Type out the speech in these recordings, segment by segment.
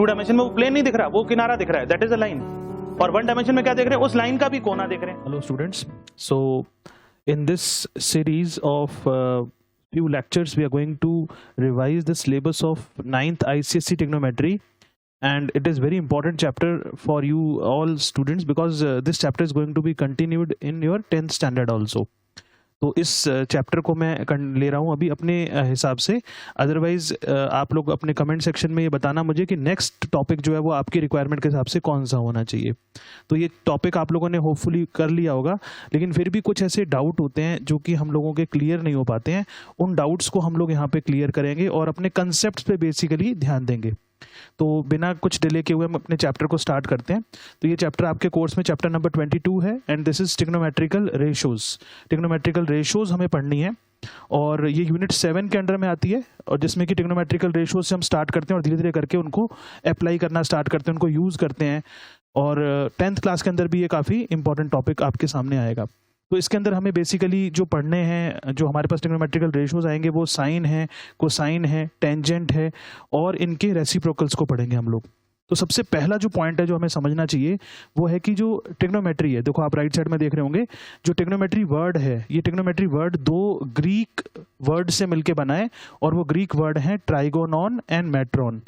To dimension में वो plane नहीं दिख रहा, वो किनारा दिख रहा है, दैट इज अ लाइन। और वन डायमेंशन में क्या देख रहे हैं, उस लाइन का भी कोना देख रहे हैं। Hello students, so in this series of few lectures we are going to revise the syllabus of 9th ICSE trigonometry, and it is very important chapter for you all students because this chapter is going to be continued in your 10th standard also. तो इस chapter को मैं ले रहा हूँ अभी अपने हिसाब से, अदरवाइज आप लोग अपने कमेंट सेक्शन में ये बताना मुझे कि नेक्स्ट टॉपिक जो है वो आपकी रिक्वायरमेंट के हिसाब से कौन सा होना चाहिए। तो ये टॉपिक आप लोगों ने होपफुली कर लिया होगा, लेकिन फिर भी कुछ ऐसे डाउट होते हैं जो कि हम लोगों के क्लियर नहीं हो पाते हैं। उन डाउट्स को हम लोग यहाँ पे क्लियर करेंगे और अपने कंसेप्ट पे बेसिकली ध्यान देंगे। तो बिना कुछ डिले के हुए हम अपने चैप्टर को स्टार्ट करते हैं। तो ये चैप्टर आपके कोर्स में चैप्टर नंबर 22 है and this is trigonometrical ratios. Trigonometrical ratios हमें पढ़नी है और ये यूनिट 7 के अंडर में आती है, और जिसमें कि ट्रिग्नोमेट्रिकल रेशोज से हम स्टार्ट करते हैं और धीरे धीरे करके उनको अप्लाई करना स्टार्ट करते हैं, उनको यूज़ करते हैं। और 10th क्लास के अंदर भी ये काफ़ी इंपॉर्टेंट टॉपिक आपके सामने आएगा। तो इसके अंदर हमें बेसिकली जो पढ़ने हैं, जो हमारे पास ट्रिग्नोमेट्रिकल रेशोज आएंगे वो साइन है, कोसाइन है, टेंजेंट है और इनके रेसिप्रोकल्स को पढ़ेंगे हम लोग। तो सबसे पहला जो पॉइंट है जो हमें समझना चाहिए वो है कि जो ट्रिग्नोमेट्री है, देखो आप राइट साइड में देख रहे होंगे, जो ट्रिग्नोमेट्री वर्ड है, ये ट्रिग्नोमेट्री वर्ड दो ग्रीक वर्ड से मिलकर बना है और वो ग्रीक वर्ड है ट्राइगोनॉन एंड मेट्रॉन।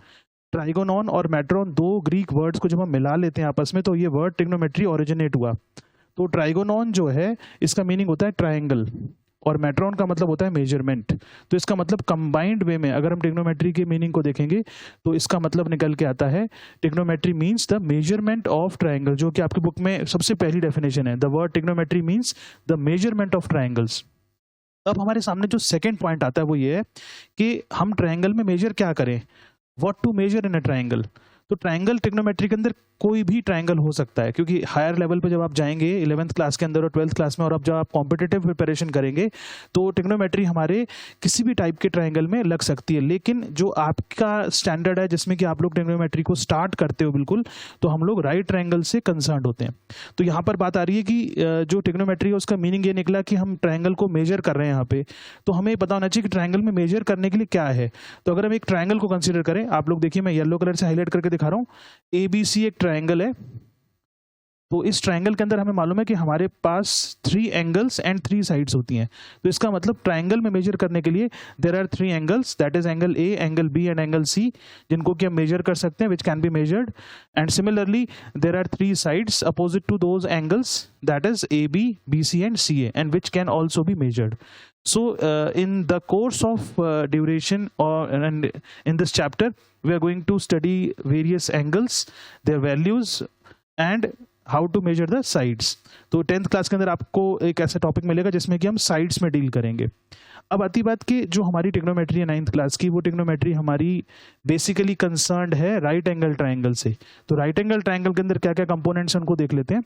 ट्राइगोनॉन और मेट्रॉन दो ग्रीक वर्ड्स को जब हम मिला लेते हैं आपस में तो ये वर्ड ट्रिग्नोमेट्री ओरिजिनेट हुआ। तो ट्राइगोनॉन जो है इसका मीनिंग होता है ट्रायंगल और मेट्रॉन का मतलब होता है मेजरमेंट। तो इसका मतलब कंबाइंड वे में अगर हम ट्रिग्नोमेट्री के मीनिंग को देखेंगे तो इसका मतलब निकल के आता है trigonometry means the measurement of triangle, जो कि आपकी बुक में सबसे पहली डेफिनेशन है। The word trigonometry means the measurement of triangles. अब हमारे सामने जो सेकेंड पॉइंट आता है वो ये है कि हम ट्रायंगल में मेजर क्या करें, what to measure in a triangle. तो ट्रायंगल ट्रिग्नोमेट्री के अंदर कोई भी ट्रायंगल हो सकता है, क्योंकि हायर लेवल पे जब आप जाएंगे 11th क्लास के अंदर और 12th क्लास में, और अब जब आप कॉम्पिटिटिव प्रिपरेशन करेंगे तो ट्रिग्नोमेट्री हमारे किसी भी टाइप के ट्रायंगल में लग सकती है। लेकिन जो आपका स्टैंडर्ड है जिसमें कि आप लोग ट्रिग्नोमेट्री को स्टार्ट करते हो बिल्कुल, तो हम लोग राइट ट्रायंगल से कंसर्न होते हैं। तो यहाँ पर बात आ रही है कि जो ट्रिग्नोमेट्री है उसका मीनिंग ये निकला कि हम ट्रायंगल को मेजर कर रहे हैं यहाँ पे। तो हमें पता होना चाहिए कि ट्रायंगल में मेजर करने के लिए क्या है। तो अगर हम एक ट्रायंगल को कंसिडर करें, आप लोग देखिए मैं येलो कलर से हाईलाइट करके दिखा रहा हूँ, ABC एक ट्रायंगल है। तो इस ट्रायंगल के अंदर हमें मालूम है कि हमारे पास 3 एंगल्स एंड 3 साइड्स होती हैं। तो इसका मतलब ट्रायंगल में मेजर करने के लिए there are 3 angles, that is angle A, angle B and angle C, जिनको कि हम मेजर कर सकते हैं, which can be measured. And similarly there are 3 sides opposite to those angles, that is AB, BC and CA, and which can also be measured. So in the course of duration and in this chapter we are going to study various angles, their values and how to measure the sides. तो 10th class के अंदर आपको एक ऐसा topic मिलेगा जिसमें कि हम साइड्स में डील करेंगे। अब आती बात कि जो हमारी ट्रिग्नोमेट्री है 9th क्लास की, वो ट्रिग्नोमेट्री हमारी बेसिकली कंसर्न्ड है राइट एंगल ट्रायंगल से। तो राइट एंगल ट्रायंगल के अंदर क्या क्या कंपोनेंट्स हैं उनको देख लेते हैं।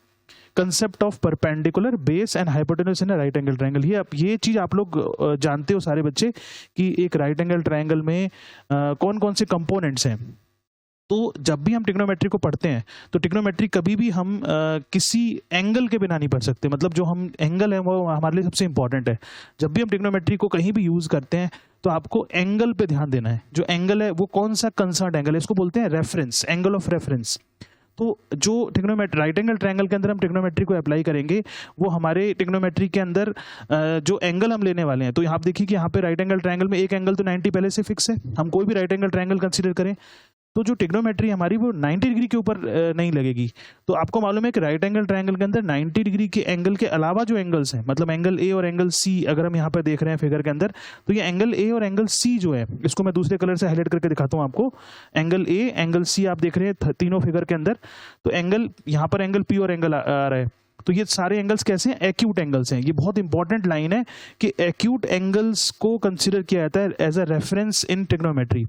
Concept of perpendicular, base and hypotenuse in right angle triangle. ये चीज आप लोग जानते हो सारे बच्चे कि एक राइट एंगल ट्रायंगल में कौन कौन से कंपोनेंट्स हैं। तो जब भी हम ट्रिग्नोमेट्री को पढ़ते हैं तो ट्रिग्नोमेट्री कभी भी हम किसी एंगल के बिना नहीं पढ़ सकते। मतलब जो हम एंगल है वो हमारे लिए सबसे इंपॉर्टेंट है। जब भी हम ट्रिग्नोमेट्री को कहीं भी यूज करते हैं तो आपको एंगल पे ध्यान देना है। जो एंगल है वो कौन सा कंसर्न एंगल है, इसको बोलते हैं रेफरेंस, एंगल ऑफ रेफरेंस। तो जो ट्रिग्नोमेट्री राइट एंगल ट्रायंगल के अंदर हम ट्रिग्नोमेट्री को अप्लाई करेंगे वो हमारे ट्रिग्नोमेट्री के अंदर जो एंगल हम लेने वाले हैं, तो यहाँ आप देखिए कि यहाँ पे राइट एंगल ट्रायंगल में एक एंगल तो 90 पहले से फिक्स है। हम कोई भी राइट एंगल ट्रायंगल कंसीडर करें तो जो ट्रिग्नोमेट्री हमारी वो 90 डिग्री के ऊपर नहीं लगेगी। तो आपको मालूम है कि राइट एंगल ट्रायंगल के अंदर 90 डिग्री के एंगल के अलावा जो एंगल्स हैं, मतलब एंगल A और एंगल C अगर हम यहाँ पर देख रहे हैं फिगर के अंदर, तो ये एंगल A और एंगल C जो है, इसको मैं दूसरे कलर से हाईलाइट करके दिखाता हूँ आपको। एंगल A, एंगल C आप देख रहे हैं तीनों फिगर के अंदर। तो एंगल यहाँ पर एंगल P और एंगल आ रहा है। तो ये सारे एंगल्स कैसे हैं, एक्यूट एंगल्स हैं। ये बहुत इंपॉर्टेंट लाइन है कि एक्यूट एंगल्स को कंसीडर किया जाता है as a reference in trigonometry,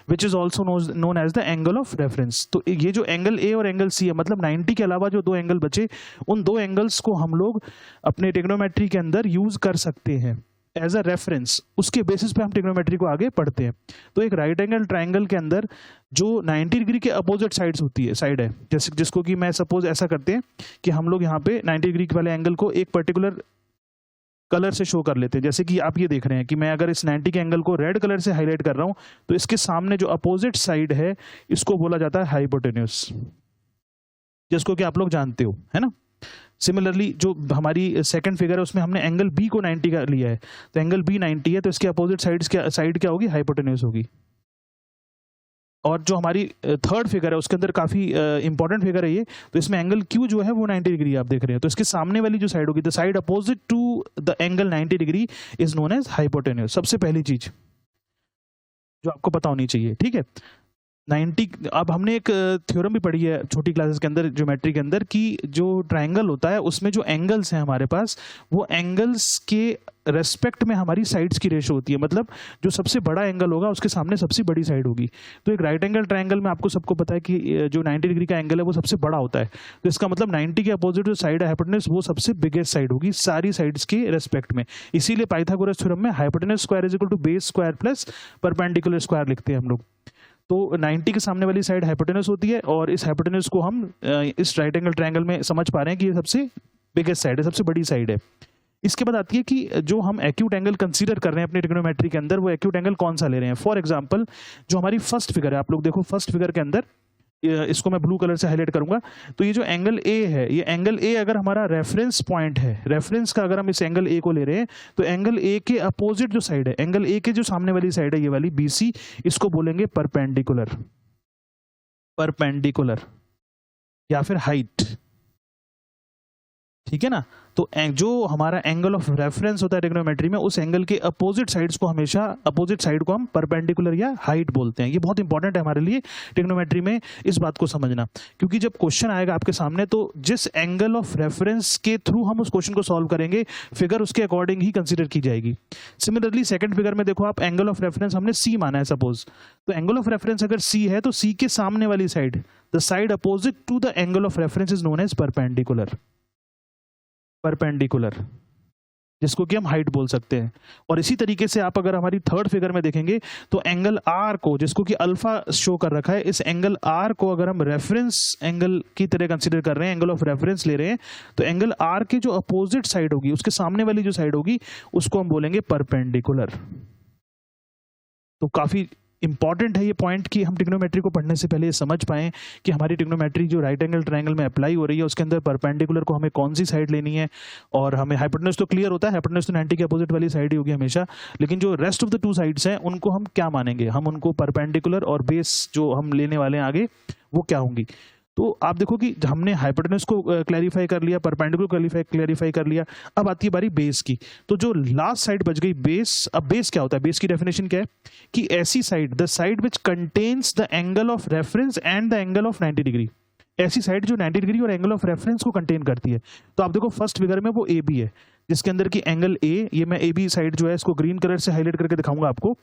which is also known as the angle of reference. तो ये जो एंगल A और एंगल C है, मतलब 90 के अलावा जो 2 एंगल बचे, उन 2 एंगल्स को हम लोग अपने ट्रिग्नोमेट्री के अंदर यूज कर सकते हैं एज अ रेफरेंस। उसके बेसिस पे हम ट्रिग्नोमेट्री को आगे पढ़ते हैं। तो एक राइट एंगल ट्रायंगल के अंदर जो 90 डिग्री के अपोजिट साइड्स होती है, साइड है, जैसे जिसको कि मैं सपोज ऐसा करते हैं कि हम लोग यहाँ पे 90 डिग्री वाले एंगल को एक पर्टिकुलर कलर से शो कर लेते हैं। जैसे कि आप ये देख रहे हैं कि मैं अगर इस 90 के एंगल को रेड कलर से हाईलाइट कर रहा हूं तो इसके सामने जो अपोजिट साइड है इसको बोला जाता है हाइपोटेन्यूज, जिसको कि आप लोग जानते हो, है ना। सिमिलरली जो हमारी सेकंड फिगर है उसमें हमने एंगल बी को 90 का लिया है, तो एंगल बी 90 है तो इसके अपोजिट साइड क्या होगी, हाइपोटेन्यूज होगी। और जो हमारी थर्ड फिगर है उसके अंदर काफी इंपॉर्टेंट फिगर है ये, तो इसमें एंगल क्यू जो है वो 90 डिग्री आप देख रहे हैं, तो इसके सामने वाली जो साइड होगी, the side opposite to the angle 90 degree is known as hypotenuse. सबसे पहली चीज जो आपको पता होनी चाहिए, ठीक है। 90, अब हमने एक थ्योरम भी पढ़ी है छोटी क्लासेस के अंदर ज्योमेट्री के अंदर कि जो ट्रायंगल होता है उसमें जो एंगल्स हैं हमारे पास, वो एंगल्स के रेस्पेक्ट में हमारी साइड्स की रेशो होती है। मतलब जो सबसे बड़ा एंगल होगा उसके सामने सबसे बड़ी साइड होगी। तो एक राइट एंगल ट्रायंगल में आपको सबको पता है कि जो 90 डिग्री का एंगल है वो सबसे बड़ा होता है, तो इसका मतलब 90 के अपोजिट जो साइड है हाइपोटेन्यूज वो सबसे बिगेस्ट साइड होगी सारी साइड्स के रेस्पेक्ट में। इसीलिए पाइथागोरस थ्योरम में hypotenuse square is equal to base square plus perpendicular square लिखते हैं हम लोग। तो 90 के सामने वाली साइड हाइपोटेन्यूज होती है और इस हाइपोटेन्यूज को हम इस राइट एंगल ट्रायंगल में समझ पा रहे हैं कि ये सबसे बिगेस्ट साइड है, सबसे बड़ी साइड है। इसके बाद आती है कि जो हम एक्यूट एंगल कंसीडर कर रहे हैं अपनी ट्रिग्नोमेट्री के अंदर, वो एक्यूट एंगल कौन सा ले रहे हैं। फॉर एग्जांपल जो हमारी फर्स्ट फिगर है, आप लोग देखो फर्स्ट फिगर के अंदर, इसको मैं ब्लू कलर से हाईलाइट करूंगा, तो ये जो एंगल ए है, ये एंगल ए अगर हमारा रेफरेंस पॉइंट है, रेफरेंस का अगर हम इस एंगल ए को ले रहे हैं तो एंगल ए के अपोजिट जो साइड है, एंगल ए के जो सामने वाली साइड है ये वाली बीसी, इसको बोलेंगे परपेंडिकुलर, परपेंडिकुलर या फिर हाइट, ठीक है ना। तो जो हमारा एंगल ऑफ रेफरेंस होता है ट्रिग्नोमेट्री में, उस एंगल के अपोजिट साइड्स को हमेशा, अपोजिट साइड को हम परपेंडिकुलर या हाइट बोलते हैं। ये बहुत इंपॉर्टेंट है हमारे लिए ट्रिग्नोमेट्री में इस बात को समझना, क्योंकि जब क्वेश्चन आएगा आपके सामने तो जिस एंगल ऑफ रेफरेंस के थ्रू हम उस क्वेश्चन को सॉल्व करेंगे, फिगर उसके अकॉर्डिंग ही कंसीडर की जाएगी। सिमिलरली सेकंड फिगर में देखो आप, एंगल ऑफ रेफरेंस हमने सी माना है सपोज, तो एंगल ऑफ रेफरेंस अगर सी है तो सी के सामने वाली side, the side opposite to the angle of reference is known as perpendicular, perpendicular, जिसको कि हम हाइट बोल सकते हैं। और इसी तरीके से आप अगर हमारी थर्ड फिगर में देखेंगे तो एंगल आर को, जिसको कि अल्फा शो कर रखा है, इस एंगल आर को अगर हम रेफरेंस एंगल की तरह कंसीडर कर रहे हैं, एंगल ऑफ रेफरेंस ले रहे हैं, तो एंगल आर के जो अपोजिट साइड होगी, उसके सामने वाली जो साइड होगी, उसको हम बोलेंगे परपेंडिकुलर। तो काफी इंपॉर्टेंट है ये पॉइंट कि हम ट्रिग्नोमेट्री को पढ़ने से पहले ये समझ पाएं कि हमारी ट्रिग्नोमेट्री जो राइट एंगल ट्रायंगल में अप्लाई हो रही है उसके अंदर परपेंडिकुलर को हमें कौन सी साइड लेनी है। और हमें हाइपोटेन्यूज तो क्लियर होता है, हाइपोटेन्यूज तो 90 के अपोजिट वाली साइड ही होगी हमेशा, लेकिन जो rest of the two sides हैं उनको हम क्या मानेंगे, हम उनको परपेंडिकुलर और बेस जो हम लेने वाले हैं आगे वो क्या होंगी। तो आप देखो कि हमने हाइपोटेन्यूज को क्लैरिफाई कर लिया, परपेंडिकुलर क्लैरिफाई कर लिया, अब आती है बारी बेस की। तो जो लास्ट साइड बच गई बेस, अब बेस क्या होता है, बेस की डेफिनेशन क्या है कि ऐसी side, the side which contains the angle of reference and the angle of 90 degree, ऐसी साइड जो 90 डिग्री और एंगल ऑफ रेफरेंस को कंटेन करती है। तो आप देखो फर्स्ट फिगर में वो ए बी है, जिसके अंदर की एंगल ए, ये मैं ए बी साइड जो है इसको ग्रीन कलर से हाईलाइट करके दिखाऊंगा आपको।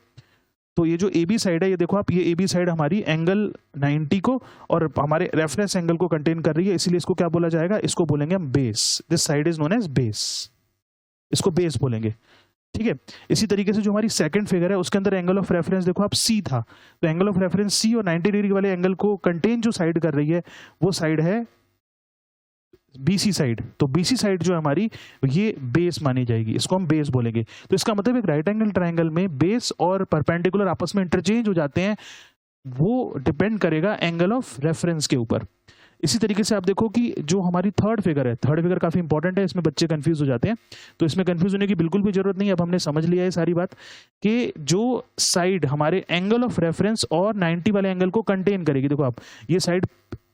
तो ये जो ए बी साइड है, ये देखो आप, ये ए बी साइड हमारी एंगल 90 को और हमारे रेफरेंस एंगल को कंटेन कर रही है, इसीलिए इसको क्या बोला जाएगा, इसको बोलेंगे हम base. This side is known as base, इसको बेस बोलेंगे, ठीक है। इसी तरीके से जो हमारी सेकंड फिगर है उसके अंदर एंगल ऑफ रेफरेंस देखो आप सी था, तो एंगल ऑफ रेफरेंस सी और 90 डिग्री वाले एंगल को कंटेन जो साइड कर रही है वो साइड है बीसी साइड। तो बीसी साइड जो है हमारी, ये बेस मानी जाएगी, इसको हम बेस बोलेंगे। तो इसका मतलब एक राइट एंगल ट्रायंगल में बेस और परपेंडिकुलर आपस में इंटरचेंज हो जाते हैं, वो डिपेंड करेगा एंगल ऑफ रेफरेंस के ऊपर। इसी तरीके से आप देखो कि जो हमारी थर्ड फिगर है, थर्ड फिगर काफी इंपॉर्टेंट है, इसमें बच्चे कंफ्यूज हो जाते हैं, तो इसमें कंफ्यूज होने की बिल्कुल भी जरूरत नहीं। अब हमने समझ लिया है सारी बात कि जो साइड हमारे एंगल ऑफ रेफरेंस और 90 वाले एंगल को कंटेन करेगी, देखो आप ये साइड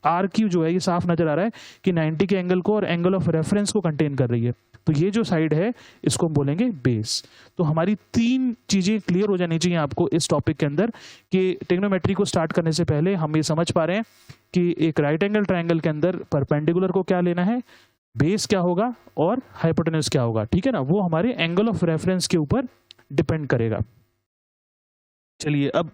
आर क्यू जो है, ये साफ नजर आ रहा है कि 90 के एंगल को और एंगल ऑफ रेफरेंस को कंटेन कर रही है, तो ये जो साइड है इसको हम बोलेंगे बेस। तो हमारी तीन चीजें क्लियर हो जानी चाहिए आपको इस टॉपिक के अंदर कि ट्रिग्नोमेट्री को स्टार्ट करने से पहले हम ये समझ पा रहे हैं कि एक राइट एंगल ट्रायंगल के अंदर परपेंडिकुलर को क्या लेना है, बेस क्या होगा और हाइपोटेन्यूज क्या होगा, ठीक है ना, वो हमारे एंगल ऑफ रेफरेंस के ऊपर डिपेंड करेगा। चलिए अब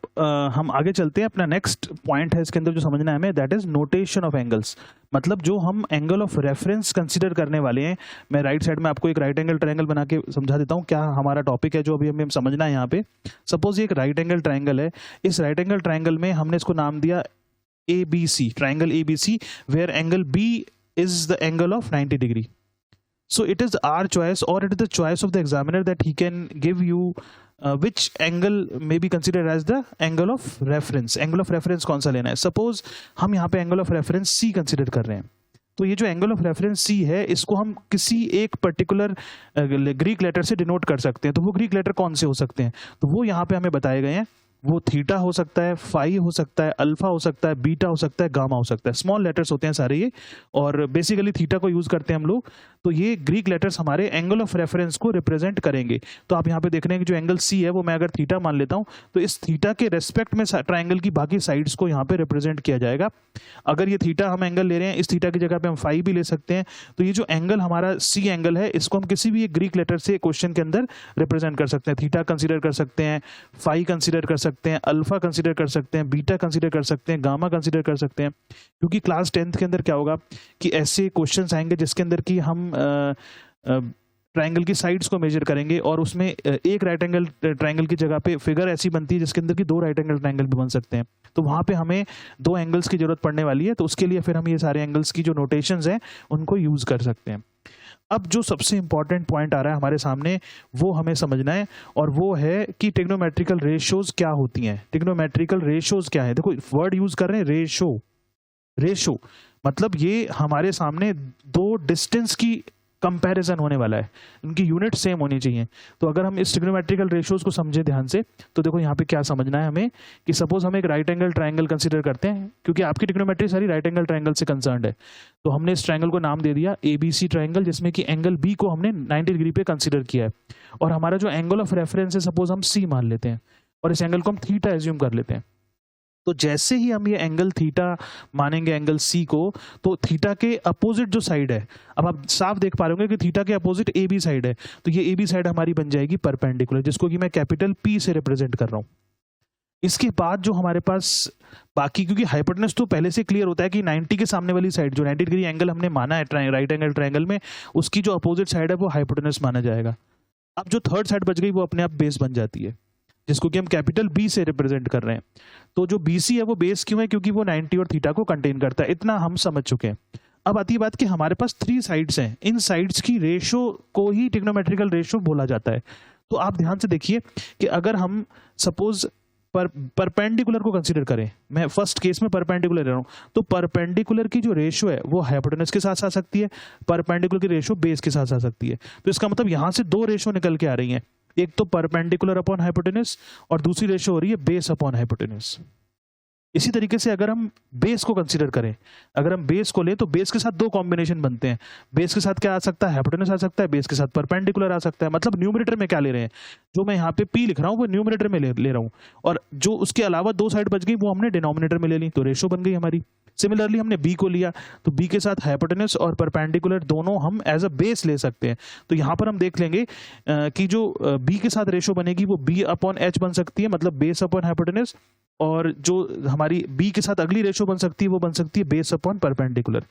हम आगे चलते हैं, अपना नेक्स्ट पॉइंट है इसके अंदर जो समझना है हमें, that is notation of angles. मतलब जो हम एंगल ऑफ रेफरेंस कंसीडर करने वाले हैं, मैं राइट साइड में आपको एक राइट एंगल ट्रायंगल बना के समझा देता हूं क्या हमारा टॉपिक है जो अभी हमें समझना है यहाँ पे। सपोज ये एक राइट एंगल ट्रायंगल है, इस राइट एंगल ट्रायंगल में हमने इसको नाम दिया ABC, triangle ABC, where angle B is the angle of 90 degree. So it is our choice, or it is the choice of the examiner, that he can give you which angle may be considered as the angle of reference. Angle of reference कौन सा लेना है? Suppose हम यहाँ पे angle of reference C consider कर रहे हैं, तो ये जो एंगल ऑफ रेफरेंस C है, इसको हम किसी एक पर्टिकुलर ग्रीक लेटर से डिनोट कर सकते हैं। तो वो ग्रीक लेटर कौन से हो सकते हैं? तो वो यहाँ पे हमें बताए गए हैं। वो थीटा हो सकता है, फाई हो सकता है, अल्फा हो सकता है, बीटा हो सकता है, गामा हो सकता है। स्मॉल लेटर्स होते हैं सारे ये, और बेसिकली थीटा को यूज करते हैं हम लोग। तो ये ग्रीक लेटर्स हमारे एंगल ऑफ रेफरेंस को रिप्रेजेंट करेंगे। तो आप यहाँ पे देख रहे हैं कि जो एंगल C है वो मैं अगर थीटा मान लेता हूँ, तो इस थीटा के रेस्पेक्ट में ट्राइंगल की बाकी साइड्स को यहाँ पे रिप्रेजेंट किया जाएगा। अगर ये थीटा हम एंगल ले रहे हैं, इस थीटा की जगह पे हम फाई भी ले सकते हैं। तो ये जो एंगल हमारा C एंगल है, इसको हम किसी भी एक ग्रीक लेटर से क्वेश्चन के अंदर रिप्रेजेंट कर सकते हैं। थीटा कंसिडर कर सकते हैं, फाई कंसिडर कर सकते हैं, अल्फा कंसिडर कर सकते हैं, बीटा कंसिडर कर सकते हैं, गामा कंसिडर कर सकते हैं। क्योंकि क्लास 10th के अंदर क्या होगा कि ऐसे क्वेश्चंस आएंगे जिसके अंदर कि हम ट्राइंगल की साइड्स को मेजर करेंगे, और उसमें एक राइट एंगल ट्राइंगल की जगह पे फिगर ऐसी बनती है जिसके अंदर कि दो राइट एंगल ट्राइंगल भी बन सकते हैं। तो वहाँ पे हमें दो एंगल्स की जरूरत पड़ने वाली है। तो उसके लिए फिर हम ये सारे एंगल्स की जो नोटेशंस हैं उनको यूज कर सकते हैं। अब जो सबसे इंपॉर्टेंट पॉइंट आ रहा है हमारे सामने, वो हमें समझना है, और वो है कि ट्रिग्नोमेट्रिकल रेशियोज क्या होती हैं। ट्रिग्नोमेट्रिकल रेशियोज क्या है? देखो वर्ड यूज कर रहे हैं, रेशो। रेशो मतलब ये हमारे सामने दो डिस्टेंस की कंपैरिजन होने वाला है, उनकी यूनिट सेम होनी चाहिए। तो अगर हम इस ट्रिग्नोमेट्रिकल रेशियोज को समझे ध्यान से, तो देखो यहाँ पे क्या समझना है हमें कि सपोज हम एक राइट एंगल ट्राइंगल कंसीडर करते हैं, क्योंकि आपकी ट्रिग्नोमेट्री सारी राइट एंगल ट्राइंगल से कंसर्न्ड है। तो हमने इस ट्राइंगल को नाम दे दिया ABC ट्राइंगल, जिसमें कि एंगल B को हमने 90 डिग्री पे कंसिडर किया है, और हमारा जो एंगल ऑफ रेफरेंस है सपोज हम C मान लेते हैं, और इस एंगल को हम थीटा एज्यूम कर लेते हैं। तो जैसे ही हम ये एंगल थीटा मानेंगे एंगल C को, तो थीटा के अपोजिट जो साइड है, अब आप साफ देख पा रहे होंगे कि थीटा के अपोजिट AB साइड है, तो ये AB साइड हमारी बन जाएगी परपेंडिकुलर, जिसको कि मैं कैपिटल P से रिप्रेजेंट कर रहा हूँ। इसके बाद जो हमारे पास बाकी, क्योंकि हाइपोटेनस तो पहले से क्लियर होता है कि 90 के सामने वाली साइड, जो 90 डिग्री एंगल हमने माना है राइट एंगल ट्राइंगल में, उसकी जो अपोजिट साइड है वो हाइपोटेनस माना जाएगा। अब जो थर्ड साइड बच गई वो अपने आप बेस बन जाती है, जिसको कि हम कैपिटल B से रिप्रेजेंट कर रहे हैं। तो जो BC है वो बेस क्यों है? क्योंकि वो 90 और थीटा को कंटेन करता है। इतना हम समझ चुके हैं। अब आती है बात कि हमारे पास 3 साइड्स हैं, इन साइड्स की रेशो को ही ट्रिग्नोमेट्रिकल रेशो बोला जाता है। तो आप ध्यान से देखिए कि अगर हम सपोज परपेंडिकुलर को कंसीडर करें, मैं फर्स्ट केस में परपेंडिकुलर ले रहा हूं, तो परपेंडिकुलर की जो रेशो है वो हाइपोटेनस के साथ आ सकती है, परपेंडिकुलर की रेशो बेस के साथ आ सकती है। तो इसका मतलब यहां से दो रेशो निकल के आ रही हैं, एक तो परपेंडिकुलर अपॉन हाइपोटेनस, और दूसरी रेशो हो रही है बेस अपॉन हाइपोटेनस। इसी तरीके से अगर हम बेस को कंसीडर करें, अगर हम बेस को लें, तो बेस के साथ दो कॉम्बिनेशन बनते हैं। बेस के साथ क्या आ सकता है? हाइपोटेनस आ सकता है, बेस के साथ परपेंडिकुलर आ सकता है। मतलब न्यूमरेटर में क्या ले रहे हैं, जो मैं यहाँ पे P लिख रहा हूँ वो न्यूमरेटर में ले रहा हूँ, और जो उसके अलावा दो साइड बच गई वो हमने डिनोमिनेटर में ले ली, तो रेशो बन गई हमारी। सिमिलरली हमने B को लिया, तो B के साथ हाइपोटेनस और परपेंडिकुलर दोनों हम एज अ बेस ले सकते हैं। तो यहाँ पर हम देख लेंगे कि जो B के साथ रेशो बनेगी वो B अपॉन H बन सकती है, मतलब बेस अपॉन हाइपोटेनस, और जो हमारी B के साथ अगली रेशो बन सकती है वो बन सकती है बेस अपॉन परपेंडिकुलर।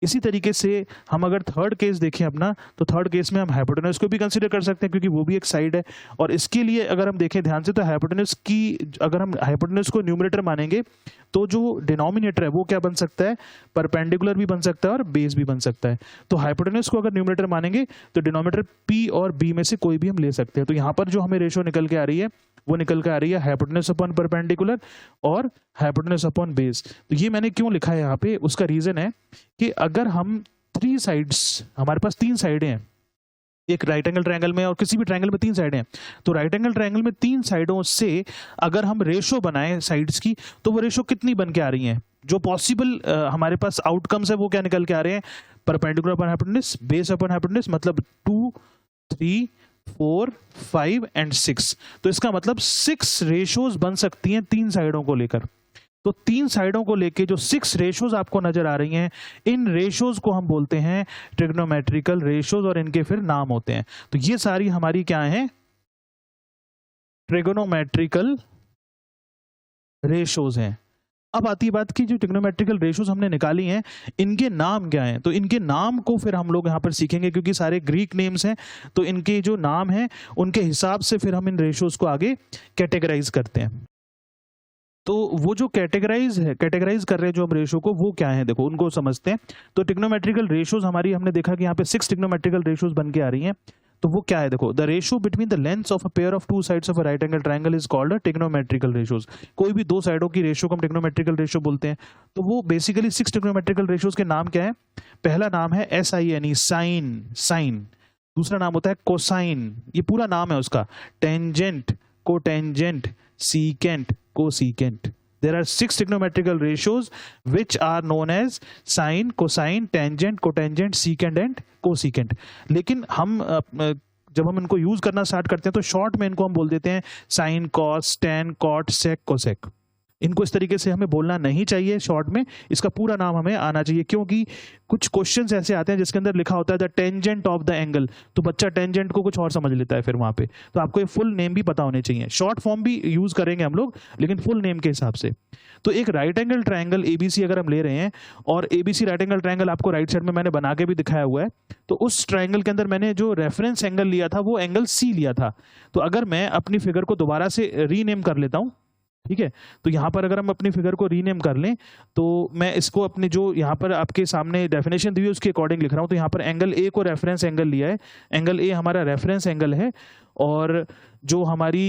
इसी तरीके से हम अगर थर्ड केस देखें अपना, तो थर्ड केस में हम हाइपोटेनस को भी कंसीडर कर सकते हैं, क्योंकि वो भी एक साइड है। और इसके लिए अगर हम देखें ध्यान से, तो हाइपोटेनस की, अगर हम हाइपोटेनस को न्यूमरेटर मानेंगे, तो जो डिनोमिनेटर है वो क्या बन सकता है? परपेंडिकुलर भी बन सकता है और बेस भी बन सकता है। तो हाइपोटेनस को अगर न्यूमरेटर मानेंगे तो डिनोमिनेटर P और B में से कोई भी हम ले सकते हैं। तो यहाँ पर जो हमें रेशो निकल के आ रही है वो निकल के आ रही है हाइपोटेनस अपॉन परपेंडिकुलर और हाइपोटेनस अपॉन बेस। तो ये मैंने क्यों लिखा है यहाँ पे, उसका रीजन है कि अगर हम 3 साइड्स, हमारे पास 3 साइडें हैं, एक राइट एंगल ट्रायंगल में और किसी भी ट्रायंगल में 3 साइडें हैं, तो राइट एंगल ट्रायंगल में 3 साइडों से अगर हम रेशो बनाएं साइड्स की, तो वो रेशो कितनी बन के आ रही हैं? जो पॉसिबल हमारे पास आउटकम्स है वो क्या निकल के आ रहे हैं? Perpendicular upon hypotenuse, base upon hypotenuse, मतलब 2, 3, 4, 5 एंड 6। तो इसका मतलब 6 रेशोज बन सकती हैं 3 साइडों को लेकर। तो 3 साइडों को लेके जो 6 रेशोज आपको नजर आ रही हैं, इन रेशोज को हम बोलते हैं ट्रिग्नोमेट्रिकल रेशोज, और इनके फिर नाम होते हैं। तो ये सारी हमारी क्या है? ट्रिग्नोमेट्रिकल रेशोज हैं। अब आती है बात की जो ट्रिग्नोमेट्रिकल रेशोज हमने निकाली हैं, इनके नाम क्या हैं? तो इनके नाम को फिर हम लोग यहाँ पर सीखेंगे, क्योंकि सारे ग्रीक नेम्स हैं, तो इनके जो नाम हैं उनके हिसाब से फिर हम इन रेशोज को आगे कैटेगराइज करते हैं। तो वो जो कैटेगराइज कर रहे हैं जो हम रेशो को, वो क्या है देखो उनको समझते हैं। तो ट्रिग्नोमेट्रिकल रेशोज हमारी हमने देखा कि यहाँ पे 6 ट्रिग्नोमेट्रिकल रेशोज बन के आ रही हैं। तो वो क्या है देखो, the ratio between the lengths of a pair of two sides of a right angle triangle is called a trigonometrical ratios. कोई भी दो साइडों की रेशो को हम ट्रिग्नोमेट्रिकल रेशो बोलते हैं। तो वो बेसिकली 6 ट्रिग्नोमेट्रिकल रेशोज के नाम क्या है? पहला नाम है SINE, साइन। दूसरा नाम होता है कोसाइन, ये पूरा नाम है उसका। Tangent, cotangent, secant, cosecant. There are 6 trigonometrical ratios which are known as sine, cosine, tangent, cotangent, secant and cosecant। लेकिन हम जब हम इनको यूज करना स्टार्ट करते हैं तो शॉर्ट में इनको हम बोल देते हैं साइन, कॉस, टेन, कॉट, सेक, कोसेक। इनको इस तरीके से हमें बोलना नहीं चाहिए शॉर्ट में, इसका पूरा नाम हमें आना चाहिए। क्योंकि कुछ क्वेश्चंस ऐसे आते हैं जिसके अंदर लिखा होता है the tangent of the angle, तो बच्चा टेंजेंट को कुछ और समझ लेता है फिर वहां पे। तो आपको ये फुल नेम भी पता होने चाहिए। शॉर्ट फॉर्म भी यूज करेंगे हम लोग, लेकिन फुल नेम के हिसाब से। तो एक राइट एंगल ट्रायंगल ABC अगर हम ले रहे हैं, और ABC राइट एंगल ट्रायंगल आपको राइट साइड में मैंने बना के भी दिखाया हुआ है, तो उस ट्रायंगल के अंदर मैंने जो रेफरेंस एंगल लिया था वो एंगल C लिया था। तो अगर मैं अपनी फिगर को दोबारा से रीनेम कर लेता हूं, ठीक है, तो यहाँ पर अगर हम अपनी फिगर को रीनेम कर लें, तो मैं इसको अपने जो यहाँ पर आपके सामने डेफिनेशन दी है उसके अकॉर्डिंग लिख रहा हूँ। तो यहाँ पर एंगल A को रेफरेंस एंगल लिया है, एंगल A हमारा रेफरेंस एंगल है, और जो हमारी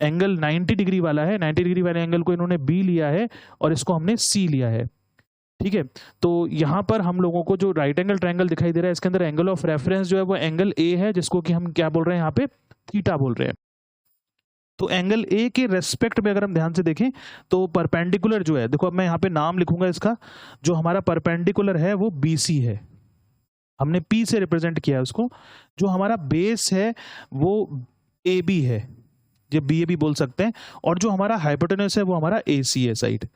एंगल 90 डिग्री वाला है, 90 डिग्री वाले एंगल को इन्होंने B लिया है और इसको हमने C लिया है। ठीक है, तो यहाँ पर हम लोगों को जो राइट एंगल ट्रायंगल दिखाई दे रहा है, इसके अंदर एंगल ऑफ रेफरेंस जो है वो एंगल A है, जिसको कि हम क्या बोल रहे हैं यहाँ पे, थीटा बोल रहे हैं। तो एंगल A के रेस्पेक्ट में अगर हम ध्यान से देखें तो परपेंडिकुलर जो है, देखो अब मैं यहाँ पे नाम लिखूंगा इसका, जो हमारा परपेंडिकुलर है वो BC है, हमने P से रिप्रेजेंट किया है उसको। जो हमारा बेस है वो AB है, जो BA भी बोल सकते हैं, और जो हमारा हाइपोटेन्यूस है वो हमारा AC है साइड।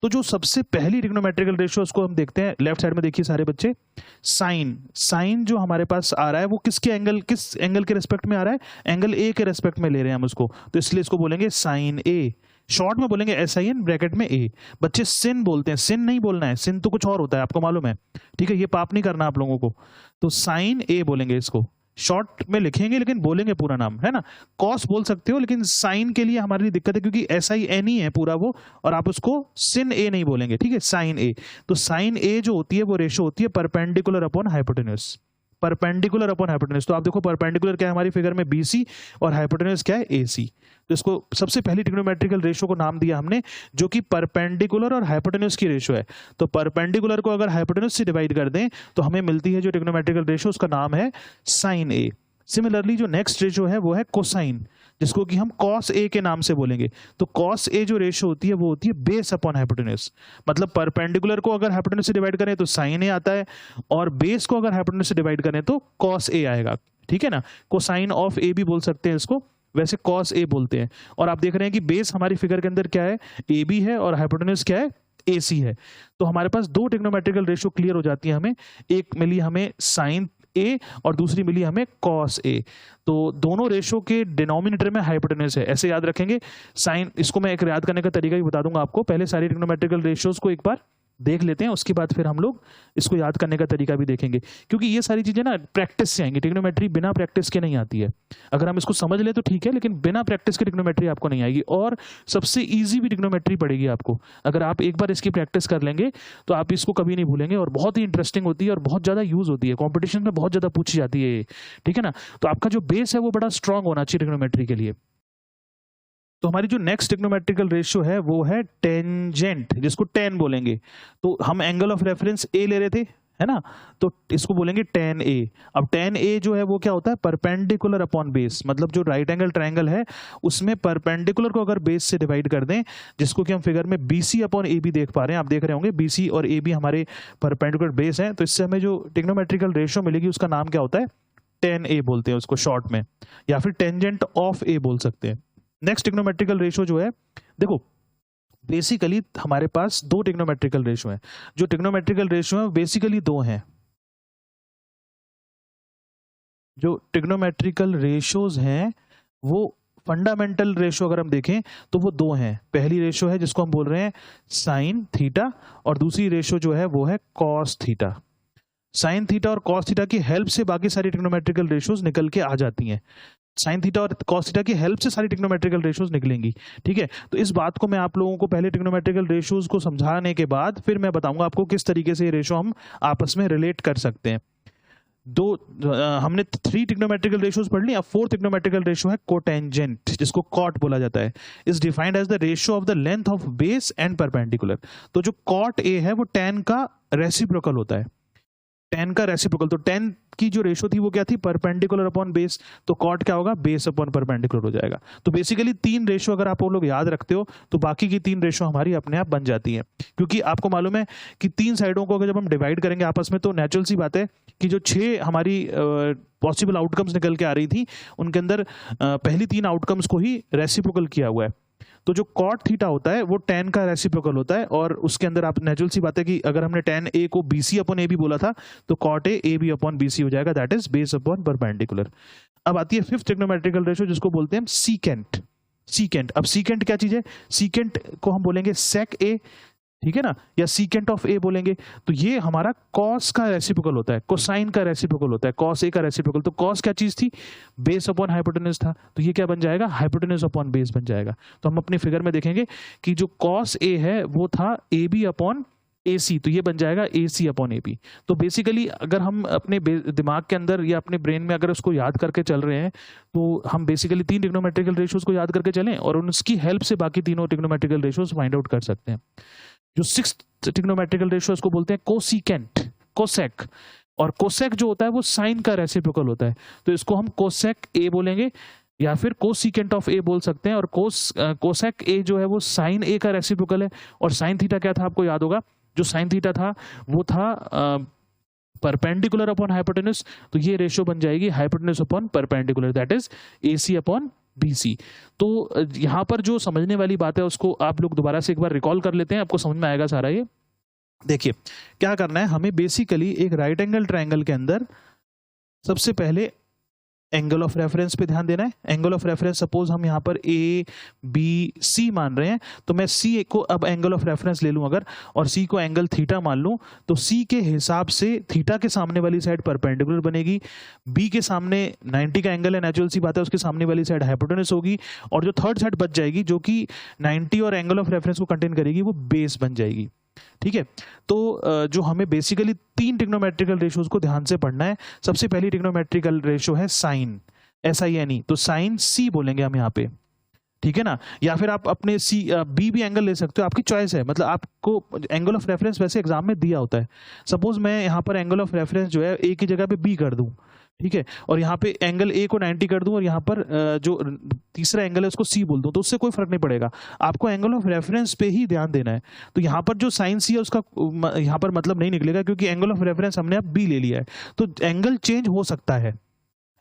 तो जो सबसे पहली ट्रिग्नोमेट्रिकल रेशियो उसको हम देखते हैं, लेफ्ट साइड में देखिए सारे बच्चे, साइन जो हमारे पास आ रहा है वो किस एंगल के रेस्पेक्ट में आ रहा है, एंगल A के रेस्पेक्ट में ले रहे हैं हम उसको, तो इसलिए इसको बोलेंगे साइन A। शॉर्ट में बोलेंगे SIN ब्रैकेट में A। बच्चे सिन बोलते हैं, सिन नहीं बोलना है, सिन तो कुछ और होता है, आपको मालूम है, ठीक है, ये पाप नहीं करना आप लोगों को। तो साइन A बोलेंगे इसको, शॉर्ट में लिखेंगे लेकिन बोलेंगे पूरा नाम, है ना। कॉस बोल सकते हो, लेकिन साइन के लिए हमारी दिक्कत है क्योंकि SIN ही है पूरा वो, और आप उसको सिन A नहीं बोलेंगे, ठीक है, साइन A। तो साइन A जो होती है वो रेशो होती है perpendicular upon hypotenuse, perpendicular upon hypotenuse. तो आप देखो परपेंडिकुलर क्या है हमारी फिगर में, BC, और हाइपोटेन्यूज क्या है, AC। तो इसको सबसे पहली ट्रिग्नोमेट्रिकल रेशो को नाम दिया हमने, जो कि परपेंडिकुलर और हाइपोटेन्यूज की रेशो है। तो परपेंडिकुलर को अगर हाइपोटेन्यूज से डिवाइड कर दें तो हमें मिलती है जो ट्रिग्नोमेट्रिकल रेशो, उसका नाम है साइन A। सिमिलरली जो नेक्स्ट रेशो है वो है कोसाइन, जिसको कि हम कॉस A के नाम से बोलेंगे। तो कॉस A जो रेशो होती है वो होती है बेस अपॉन हाइपोटेन्यूज, मतलब परपेंडिकुलर को अगर हाइपोटेन्यूज से डिवाइड करें तो साइन A आता है, और बेस को अगर हाइपोटेन्यूज से डिवाइड करें तो कॉस A आएगा, ठीक है ना। कोसाइन ऑफ A भी बोल सकते हैं इसको, वैसे कॉस A बोलते हैं। और आप देख रहे हैं कि बेस हमारी फिगर के अंदर क्या है, AB है, और हाइपोटेन्यूज क्या है, AC है। तो हमारे पास दो ट्रिग्नोमेट्रिकल रेशो क्लियर हो जाती है हमें, एक मिली हमें साइन A और दूसरी मिली हमें कॉस A। तो दोनों रेशो के डिनोमिनेटर में हाइपोटेन्यूज है, ऐसे याद रखेंगे। साइन, इसको मैं एक याद करने का तरीका भी बता दूंगा आपको, पहले सारी ट्रिग्नोमेट्रिकल रेशियोज को एक बार देख लेते हैं, उसके बाद फिर हम लोग इसको याद करने का तरीका भी देखेंगे, क्योंकि ये सारी चीजें ना प्रैक्टिस से आएंगी। ट्रिग्नोमेट्री बिना प्रैक्टिस के नहीं आती है, अगर हम इसको समझ ले तो ठीक है, लेकिन बिना प्रैक्टिस के ट्रिग्नोमेट्री आपको नहीं आएगी। और सबसे इजी भी ट्रिग्नोमेट्री पड़ेगी आपको, अगर आप एक बार इसकी प्रैक्टिस कर लेंगे तो आप इसको कभी नहीं भूलेंगे, और बहुत ही इंटरेस्टिंग होती है और बहुत ज्यादा यूज होती है, कॉम्पिटिशन में बहुत ज्यादा पूछी जाती है, ठीक है ना। तो आपका जो बेस है वो बड़ा स्ट्रांग होना चाहिए ट्रिग्नोमेट्री के लिए। तो हमारी जो नेक्स्ट ट्रिग्नोमेट्रिकल रेशियो है वो है टेंजेंट, जिसको टेन बोलेंगे। तो हम एंगल ऑफ रेफरेंस A ले रहे थे, है ना, तो इसको बोलेंगे टेन A। अब टेन A जो है वो क्या होता है, परपेंडिकुलर अपॉन बेस, मतलब जो राइट एंगल ट्रायंगल है उसमें परपेंडिकुलर को अगर बेस से डिवाइड कर दें, जिसको कि हम फिगर में BC अपॉन AB देख पा रहे हैं, आप देख रहे होंगे BC और AB हमारे परपेंडिकुलर बेस हैं, तो इससे हमें जो ट्रिग्नोमेट्रिकल रेशियो मिलेगी उसका नाम क्या होता है, टेन A बोलते हैं उसको शॉर्ट में, या फिर टेंजेंट ऑफ A बोल सकते हैं। नेक्स्ट ट्रिग्नोमेट्रिकल रेशो जो है, देखो बेसिकली हमारे पास दो ट्रिग्नोमेट्रिकल रेशो हैं। जो ट्रिग्नोमेट्रिकल रेशो है बेसिकली दो हैं, जो ट्रिग्नोमेट्रिकल रेशोज हैं वो फंडामेंटल रेशो अगर हम देखें तो वो दो हैं। पहली रेशो है जिसको हम बोल रहे हैं साइन थीटा, और दूसरी रेशो जो है वो है कॉस थीटा। साइन थीटा और कॉस थीटा की हेल्प से बाकी सारी ट्रिग्नोमेट्रिकल रेशोज निकल के आ जाती हैं। साइन थीटा और कॉस थीटा की हेल्प से सारी ट्रिग्नोमेट्रिकल रेशियोज निकलेंगी। ठीक है, तो इस बात को मैं आप लोगों को पहले ट्रिग्नोमेट्रिकल रेशियोज को समझाने के बाद फिर मैं बताऊंगा आपको किस तरीके से ये रेशियो हम आपस में रिलेट कर सकते हैं। हमने 3 ट्रिग्नोमेट्रिकल रेशियोज पढ़ ली, अब 4th ट्रिग्नोमेट्रिकल रेशियो है कोटेंजेंट, जिसको कॉट बोला जाता है। Is defined as the ratio of the length of base and perpendicular. तो जो कॉट ए है वो tan का रेसिप्रोकल होता है, tan का रेसिप्रोकल। तो tan की जो रेशियो थी वो क्या थी, परपेंडिकुलर अपॉन बेस, तो कॉट क्या होगा, बेस अपॉन परपेंडिकुलर हो जाएगा। तो बेसिकली 3 रेशियो अगर आप लोग याद रखते हो तो बाकी की 3 रेशियो हमारी अपने आप बन जाती है, क्योंकि आपको मालूम है कि 3 साइडों को अगर जब हम डिवाइड करेंगे आपस में तो नेचुरल सी बात है कि जो 6 हमारी पॉसिबल आउटकम्स निकल के आ रही थी उनके अंदर पहली 3 आउटकम्स को ही रेसिप्रोकल किया हुआ है। तो जो कॉट थीटा होता है वो tan का रेसिप्रोकल होता है, और उसके अंदर आप नेचुरल सी बात है कि अगर हमने tan a को BC अपॉन AB बोला था तो cot a AB upon BC हो जाएगा, that is base upon perpendicular. अब आती है 5th ट्रिग्नोमेट्रिकल रेशियो जिसको बोलते हैं सीकेंट। सीकेंट, अब सीकेंट क्या चीज है, सीकेंट को हम बोलेंगे sec a, ठीक है ना, या सीकेंट ऑफ ए बोलेंगे। तो ये हमारा कॉस का रेसिप्रोकल होता है, कोसाइन का रेसिप्रोकल होता है, कॉस ए का रेसिप्रोकल। तो कॉस क्या चीज थी, बेस अपॉन हाइपोटेन्यूज था, तो ये क्या बन जाएगा, हाइपोटेन्यूज अपॉन बेस बन जाएगा। तो हम अपनी फिगर में देखेंगे कि जो कॉस ए है वो था ए बी अपॉन AC, तो ये बन जाएगा AC अपॉन AB। तो बेसिकली अगर हम अपने दिमाग के अंदर या अपने ब्रेन में अगर उसको याद करके चल रहे हैं तो हम बेसिकली 3 ट्रिग्नोमेट्रिकल रेशियोज को याद करके चलें और उसकी हेल्प से बाकी तीनों ट्रिग्नोमेट्रिकल रेशियोज फाइंड आउट कर सकते हैं। जो 6th ट्रिग्नोमेट्रिकल रेशियो इसको बोलते हैं कोसिकेंट, कोसेक। और कोसेक जो होता है वो साइन का रेसिप्रोकल होता है, तो इसको हम कोसेक ए बोलेंगे या फिर कोसिकेंट ऑफ ए बोल सकते हैं। और कोसेक ए जो है वो साइन ए का रेसिप्रोकल है। और साइन थीटा क्या था, आपको याद होगा, जो साइन थीटा था वो था परपेंडिकुलर अपॉन हाइपोटेन्यूज, तो ये रेशियो बन जाएगी hypotenuse upon perpendicular, that is AC upon BC। तो यहाँ पर जो समझने वाली बात है उसको आप लोग दोबारा से एक बार रिकॉल कर लेते हैं, आपको समझ में आएगा सारा। ये देखिए क्या करना है, हमें बेसिकली एक राइट एंगल ट्रायंगल के अंदर सबसे पहले एंगल ऑफ रेफरेंस पे ध्यान देना है। एंगल ऑफ रेफरेंस सपोज हम यहाँ पर ABC मान रहे हैं, तो मैं C को अब एंगल ऑफ रेफरेंस ले लूं अगर, और C को एंगल थीटा मान लूं, तो C के हिसाब से थीटा के सामने वाली साइड परपेंडिकुलर बनेगी, B के सामने 90 का एंगल है, नेचुरल सी बात है, उसके सामने वाली साइड हाइपोटेन्यूज होगी, और जो थर्ड साइड बच जाएगी जो कि 90 और एंगल ऑफ रेफरेंस को कंटेन करेगी वो बेस बन जाएगी। ठीक है, तो जो हमें बेसिकली 3 ट्रिग्नोमेट्रिकल रेशियोज को ध्यान से पढ़ना है। सबसे पहली ट्रिग्नोमेट्रिकल रेशियो है साइन, SINE, तो साइन C बोलेंगे हम यहाँ पे, ठीक है ना। या फिर आप अपने B भी एंगल ले सकते हो, आपकी चॉइस है, मतलब आपको एंगल ऑफ रेफरेंस वैसे एग्जाम में दिया होता है। सपोज मैं यहाँ पर एंगल ऑफ रेफरेंस जो है A की जगह पे B कर दूं, ठीक है, और यहाँ पे एंगल A को 90 कर दूं और यहाँ पर जो तीसरा एंगल है उसको C बोल दूं, तो उससे कोई फर्क नहीं पड़ेगा, आपको एंगल ऑफ रेफरेंस पे ही ध्यान देना है। तो यहाँ पर जो साइन C है उसका यहाँ पर मतलब नहीं निकलेगा, क्योंकि एंगल ऑफ रेफरेंस हमने अब B ले लिया है, तो एंगल चेंज हो सकता है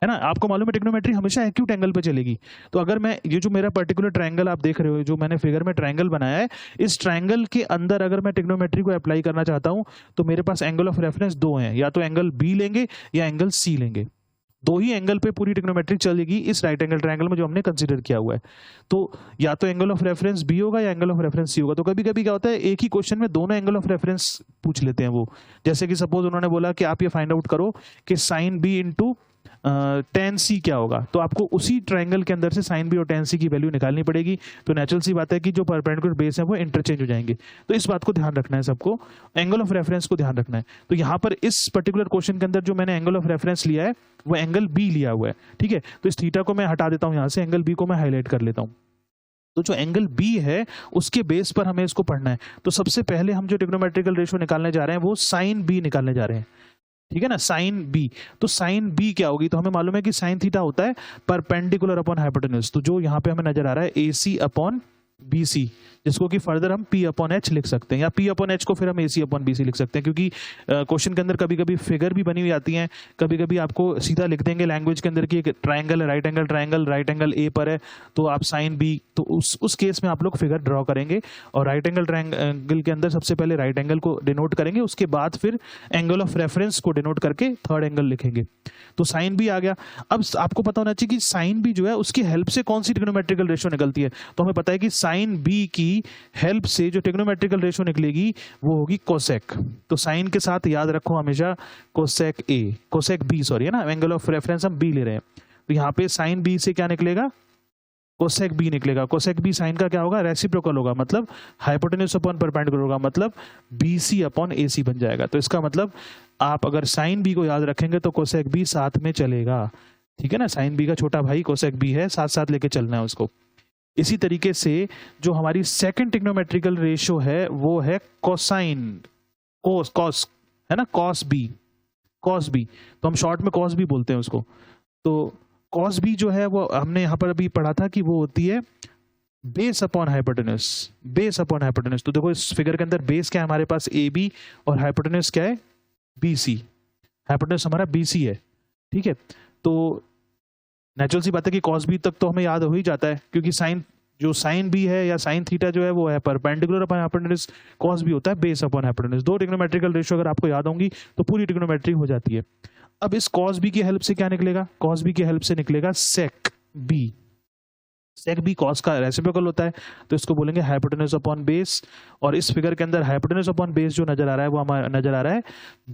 ना। आपको मालूम है ट्रिग्नोमेट्री हमेशा एक्यूट एंगल पे चलेगी। तो अगर मैं ये जो मेरा पर्टिकुलर ट्रायंगल आप देख रहे हो, जो मैंने फिगर में ट्रायंगल बनाया है, इस ट्रायंगल के अंदर अगर मैं ट्रिग्नोमेट्री को अप्लाई करना चाहता हूं तो मेरे पास एंगल ऑफ रेफरेंस 2 हैं, या तो एंगल B लेंगे या एंगल C लेंगे। 2 ही एंगल पे पूरी ट्रिग्नोमेट्री चलेगी इस राइट एंगल ट्रायंगल में जो हमने कंसीडर किया हुआ है। तो या तो एंगल ऑफ रेफरेंस B होगा या एंगल ऑफ रेफरेंस C होगा। तो कभी कभी क्या होता है, एक ही क्वेश्चन में दोनों एंगल ऑफ रेफरेंस पूछ लेते हैं वो, जैसे कि सपोज उन्होंने बोला कि आप ये फाइंड आउट करो कि sine B into tan C क्या होगा, तो आपको उसी ट्रायंगल के अंदर से sin B और tan C की वैल्यू निकालनी पड़ेगी। तो नेचुरल सी बात है कि जो परपेंडिकुलर बेस है वो इंटरचेंज हो जाएंगे। तो इस बात को ध्यान रखना है सबको, एंगल ऑफ रेफरेंस को ध्यान रखना है। तो यहाँ पर इस पर्टिकुलर क्वेश्चन के अंदर जो मैंने एंगल ऑफ रेफरेंस लिया है वो एंगल B लिया हुआ है, ठीक है। तो इस थीटा को मैं हटा देता हूँ यहाँ से, एंगल B को मैं हाईलाइट कर लेता हूँ। तो जो एंगल B है उसके बेस पर हमें इसको पढ़ना है। तो सबसे पहले हम जो ट्रिग्नोमेट्रिकल रेशियो निकालने जा रहे हैं वो साइन B निकालने जा रहे हैं, ठीक है ना, साइन B। तो साइन B क्या होगी, तो हमें मालूम है कि साइन थीटा होता है परपेंडिकुलर अपॉन हाइपोटेन्यूज। तो जो यहाँ पे हमें नजर आ रहा है AC अपॉन BC, जिसको कि फर्दर हम P अपॉन H लिख सकते हैं, या P अपॉन H को फिर हम AC अपॉन BC लिख सकते हैं, क्योंकि क्वेश्चन के अंदर कभी कभी फिगर भी बनी हुई आती हैं, कभी कभी आपको सीधा लिख देंगे लैंग्वेज के अंदर कि एक ट्रायंगल है, राइट एंगल A पर है, तो आप साइन B, तो उस केस में आप लोग फिगर ड्रॉ करेंगे और राइट एंगल ट्रायंगल के अंदर सबसे पहले राइट एंगल को डिनोट करेंगे, उसके बाद फिर एंगल ऑफ रेफरेंस को डिनोट करके थर्ड एंगल लिखेंगे। तो साइन B आ गया। अब आपको पता होना चाहिए कि साइन B जो है उसकी हेल्प से कौन सी ट्रिग्नोमेट्रिकल रेशियो निकलती है। तो हमें पता है कि साइन B की हेल्प से जो ट्रिग्नोमेट्रिकल रेशियो निकलेगी वो होगी कोसेक। तो साइन के साथ याद रखो हमेशा कोसेक B, सॉरी, है ना, एंगल ऑफ रेफरेंस हम B ले रहे हैं। तो यहाँ पे साइन बी से क्या निकलेगा, कोसेक बी निकलेगा। कोसेक बी साइन का क्या होगा, रेसिप्रोकल होगा, मतलब हाइपोटेन्यूज अपॉन परपेंडिकुलर होगा, मतलब BC अपॉन AC बन जाएगा। तो इसका मतलब आप अगर साइन बी को याद रखेंगे तो कोसेक बी साथ में चलेगा, ठीक है ना। साइन बी का छोटा भाई कोसेक बी है, साथ साथ लेके चलना है उसको। इसी तरीके से जो हमारी सेकंड ट्रिग्नोमेट्रिकल रेशियो है वो है कोसाइन, कॉस है ना, कॉस बी, तो हम शॉर्ट में कॉस बी बोलते हैं उसको। तो कॉस बी जो है वो हमने यहाँ पर अभी पढ़ा था कि वो होती है base upon hypotenuse, base upon hypotenuse. तो देखो इस फिगर के अंदर बेस क्या है हमारे पास, AB, और हाइपोटेन्यूज क्या है, BC। हाइपोटेन्यूज हमारा BC है, ठीक है। तो नेचुरल सी बात है कि कॉस बी तक तो हमें याद हो ही जाता है, क्योंकि साइन जो साइन बी है या साइन थीटा जो है वो है perpendicular upon hypotenuse, cos B होता है बेस अपॉन हाइपोटेन्यूज। दो ट्रिग्नोमेट्रिकल रेशियो अगर आपको याद होंगी तो पूरी ट्रिग्नोमेट्री हो जाती है। अब इस कॉस बी की हेल्प से क्या निकलेगा, कॉस बी की हेल्प से निकलेगा सेक बी। सेक बी कॉस का रेसिप्रोकल होता है, तो इसको बोलेंगे हाइपोटेन्यूज अपॉन बेस। और इस फिगर के अंदर हाइपोटेन्यूज अपॉन बेस जो नजर आ रहा है वो हमारा नजर आ रहा है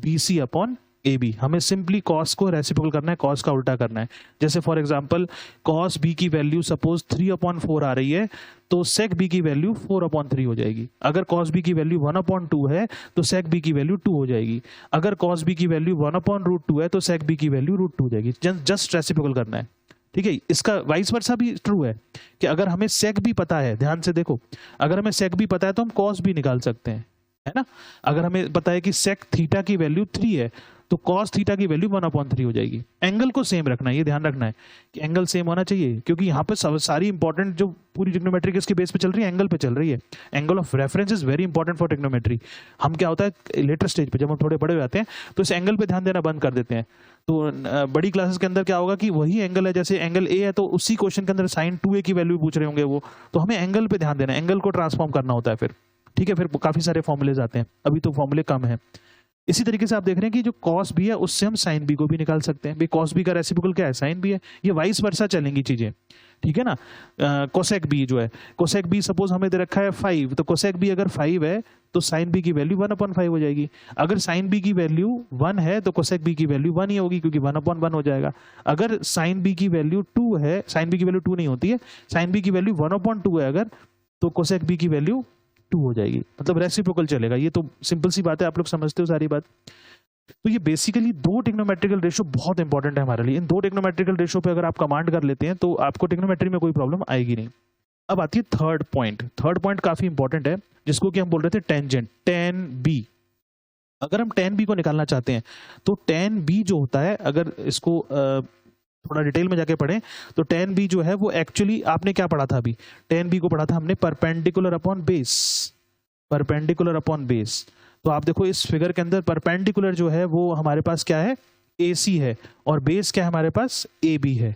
BC अपॉन AB। हमें सिंपली कॉस को रेसिप्रोकल करना है, कॉस का उल्टा करना है। जैसे फॉर एग्जांपल कॉस बी की वैल्यू सपोज 3/4 आ रही है, तो सेक बी की वैल्यू 4/3 हो जाएगी। अगर कॉस बी की वैल्यू 1/2 है तो सेक बी की वैल्यू 2 हो जाएगी। अगर कॉस बी की वैल्यू 1/√2 है तो सेक बी की वैल्यू √2 हो जाएगी। जस्ट रेसिप्रोकल करना है, ठीक है। इसका वाइस वर्सा भी ट्रू है कि अगर हमें सेक भी पता है, ध्यान से देखो, अगर हमें सेक भी पता है तो हम कॉस भी निकाल सकते हैं, है ना। अगर हमें पता है कि सेक थीटा की वैल्यू 3 है तो कॉस थीटा की वैल्यू 1/3 हो जाएगी। एंगल को सेम रखना है, ये ध्यान रखना है कि एंगल सेम होना चाहिए, क्योंकि यहाँ पे सारी इंपॉर्टेंट जो पूरी ट्रिग्नोमेट्री किसके बेस पे चल रही है, एंगल पे चल रही है। Angle of reference is very important for trigonometry. हम क्या होता है लेटर स्टेज पे जब हम थोड़े बड़े हो जाते हैं तो इस एंगल पे ध्यान देना बंद कर देते हैं। तो बड़ी क्लासेस के अंदर क्या होगा कि वही एंगल है, जैसे एंगल A है तो उसी क्वेश्चन के अंदर साइन 2A की वैल्यू पूछ रहे होंगे वो, तो हमें एंगल पे ध्यान देना है, एंगल को ट्रांसफॉर्म करना होता है फिर, ठीक है। फिर काफी सारे फॉर्मूलेज आते हैं, अभी तो फॉर्मूले कम है। इसी तरीके से आप देख रहे हैं कि जो कॉस बी है उससे हम साइन बी को भी निकाल सकते हैं। भाई कॉस बी का रेसिप्रोकल क्या है, साइन बी है। ये वाइस वर्सा चलेंगी चीजें, ठीक है ना। कोसेक बी जो है, कोसेक बी सपोज हमें दे रखा है 5, तो कोसेक बी अगर 5 है तो साइन बी की वैल्यू 1/5 हो जाएगी। अगर साइन बी की वैल्यू 1 है तो कोसेक बी की वैल्यू 1 ही होगी, क्योंकि 1/1 हो जाएगा। अगर साइन बी की वैल्यू 2 है, साइन बी की वैल्यू 2 नहीं होती है, साइन बी की वैल्यू 1/2 है अगर, तो कोसेक बी की वैल्यू 2 हो जाएगी, मतलब रेसिप्रोकल चलेगा। ये तो सिंपल सी बात है, आप लोग समझते हो सारी बात। तो ये बेसिकली दो ट्रिग्नोमेट्रिकल रेशियो बहुत इंपॉर्टेंट है हमारे लिए। इन दो ट्रिग्नोमेट्रिकल रेशियो पे अगर आप कमांड कर लेते हैं तो आपको ट्रिग्नोमेट्री में कोई प्रॉब्लम आएगी नहीं। अब आती है थर्ड पॉइंट। थर्ड पॉइंट काफी इंपॉर्टेंट है, जिसको कि हम बोल रहे थे टेंजेंट, tan B। अगर हम tan B को निकालना चाहते हैं तो tan B जो होता है, अगर इसको थोड़ा डिटेल में जाके पढ़ें तो tan B जो है वो एक्चुअली आपने क्या पढ़ा था अभी, tan B को पढ़ा था हमने perpendicular upon base, perpendicular upon base. तो आप देखो इस फिगर के अंदर परपेंडिकुलर जो है वो हमारे पास क्या है, AC है, और बेस क्या है हमारे पास, AB है।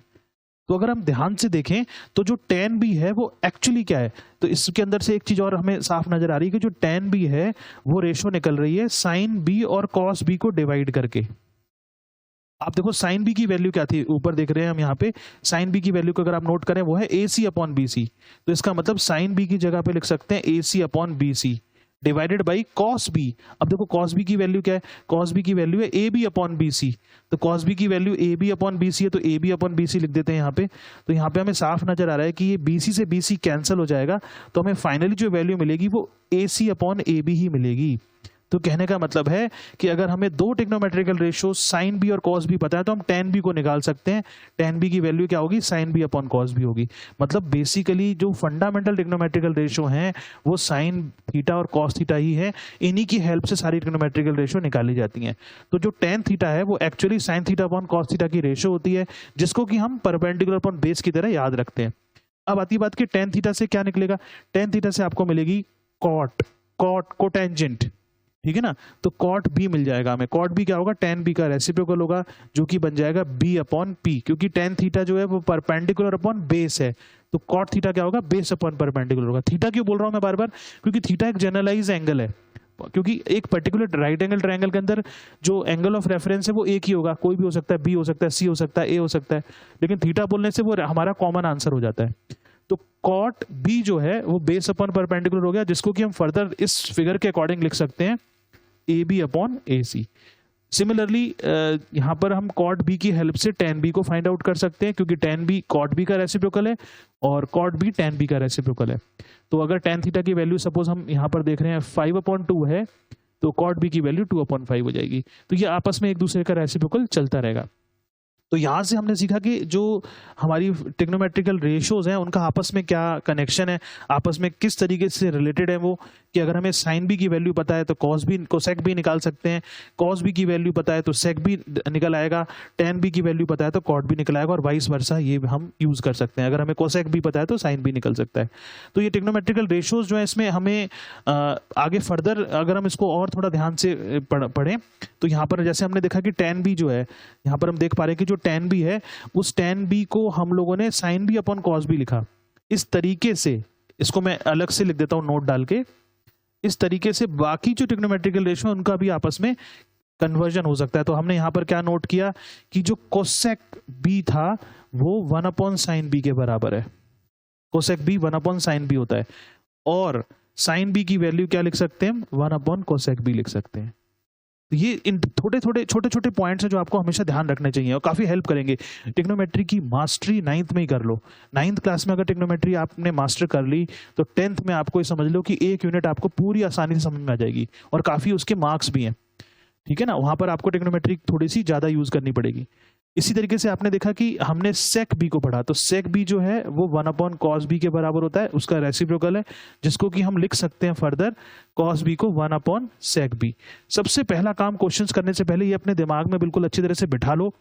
तो अगर हम ध्यान से देखें तो जो tan B है वो एक्चुअली क्या है, तो इसके अंदर से एक चीज और हमें साफ नजर आ रही है कि जो tan B है वो रेशो निकल रही है sin B और cos B को डिवाइड करके। आप देखो sin B की वैल्यू क्या थी, ऊपर देख रहे हैं हम यहाँ पे, sin B की वैल्यू को अगर आप नोट करें वो है AC अपॉन BC। तो इसका मतलब sin B की जगह पे लिख सकते हैं AC upon BC divided by cos B। अब देखो cos B की वैल्यू क्या है, cos B की वैल्यू है AB अपॉन BC। तो cos B की वैल्यू AB अपॉन BC है, तो AB अपॉन BC लिख देते हैं यहाँ पे। तो यहाँ पे हमें साफ नजर आ रहा है कि ये BC से BC कैंसिल हो जाएगा, तो हमें फाइनली जो वैल्यू मिलेगी वो AC अपॉन AB ही मिलेगी। तो कहने का मतलब है कि अगर हमें दो ट्रिग्नोमेट्रिकल रेशियो sin B और cos B पता है तो हम tan B को निकाल सकते हैं। tan B की वैल्यू क्या होगी, sin B upon cos B होगी। मतलब बेसिकली जो फंडामेंटल ट्रिग्नोमेट्रिकल रेशियो हैं वो sin थीटा और cos थीटा ही है। इन्हीं की हेल्प से सारी ट्रिग्नोमेट्रिकल रेशियो निकाली जाती हैं। तो जो tan थीटा है वो actually sin theta upon cos theta की रेशियो होती है, जिसको कि हम परपेंडिकुलर अपॉन बेस की तरह याद रखते हैं। अब आती बात कि tan थीटा से क्या निकलेगा, tan थीटा से आपको मिलेगी कोटेंजेंट, ठीक है ना। तो cot B मिल जाएगा हमें। cot B क्या होगा, tan B का रेसिप्रोकल होगा, जो कि बन जाएगा B अपॉन P, क्योंकि tan थीटा जो है वो परपेंडिकुलर अपॉन बेस है। तो cot थीटा क्या होगा, बेस अपॉन परपेंडिकुलर होगा। थीटा क्यों बोल रहा हूं मैं बार बार, क्योंकि थीटा एक जनरलाइज एंगल है, क्योंकि एक पर्टिकुलर राइट एंगल ट्रायंगल के अंदर जो एंगल ऑफ रेफरेंस है वो एक ही होगा, कोई भी हो सकता है, B हो सकता है, C हो सकता है, A हो सकता है, लेकिन थीटा बोलने से वो हमारा कॉमन आंसर हो जाता है। तो cot B जो है वो बेस अपॉन परपेंडिकुलर हो गया, जिसको कि हम फर्दर इस फिगर के अकॉर्डिंग लिख सकते हैं AB अपॉन AC। सिमिलरली यहाँ पर हम cot b की हेल्प से tan b को फाइंड आउट कर सकते हैं, क्योंकि tan b cot b का रेसिप्रोकल है और cot b tan b का रेसिप्रोकल है। तो अगर tan थीटा की वैल्यू सपोज हम यहाँ पर देख रहे हैं 5/2 है, तो cot b की वैल्यू 2/5 हो जाएगी। तो ये आपस में एक दूसरे का रेसिप्रोकल चलता रहेगा। तो यहाँ से हमने सीखा कि जो हमारी ट्रिग्नोमेट्रिकल रेशियोज हैं उनका आपस में क्या कनेक्शन है, आपस में किस तरीके से रिलेटेड है वो, कि अगर हमें साइन बी की वैल्यू पता है तो कॉस बी कोसेक बी निकाल सकते हैं, कॉस बी की वैल्यू पता है तो सेक बी निकल आएगा, टेन बी की वैल्यू पता है तो कॉट बी निकल आएगा, और वाइस वर्सा ये हम यूज कर सकते हैं। अगर हमें कोसेक बी पता है तो साइन बी निकल सकता है। तो ये ट्रिग्नोमेट्रिकल रेशियोज जो है इसमें हमें आगे फर्दर अगर हम इसको और थोड़ा ध्यान से पढ़ें तो यहाँ पर जैसे हमने देखा कि टेन बी जो है, यहाँ पर हम देख पा रहे हैं कि जो टेन बी है उस टेन बी को हम लोगों ने sine B upon cos B लिखा। इस तरीके से इसको मैं अलग से लिख देता हूं नोट डाल के। इस तरीके से बाकी जो ट्रिग्नोमेट्रिकल रेशियो उनका भी आपस में कन्वर्जन हो सकता है। तो हमने यहां पर क्या नोट किया कि जो कोसेक बी था वो 1 अपॉन साइन बी के बराबर है। Cosec B 1 upon sine B होता है, और साइन बी की वैल्यू क्या लिख सकते हैं, 1 अपॉन कोसेक बी लिख सकते हैं। ये इन छोटे छोटे पॉइंट्स हैं जो आपको हमेशा ध्यान रखने चाहिए और काफी हेल्प करेंगे। ट्रिग्नोमेट्री की मास्टरी 9th में ही कर लो। 9th क्लास में अगर ट्रिग्नोमेट्री आपने मास्टर कर ली तो 10th में आपको ये समझ लो कि एक यूनिट आपको पूरी आसानी से समझ में आ जाएगी, और काफी उसके मार्क्स भी हैं, ठीक है ना। वहां पर आपको ट्रिग्नोमेट्री थोड़ी सी ज्यादा यूज करनी पड़ेगी। इसी तरीके से आपने देखा कि हमने सेक बी को पढ़ा, तो सेक बी जो है वो 1 अपॉन कॉस बी के बराबर होता है, उसका रेसिप्रोकल है, जिसको कि हम लिख सकते हैं फर्दर कॉस बी को 1 अपॉन सेक बी। सबसे पहला काम क्वेश्चंस करने से पहले ये अपने दिमाग में बिल्कुल अच्छी तरह से बिठा लो।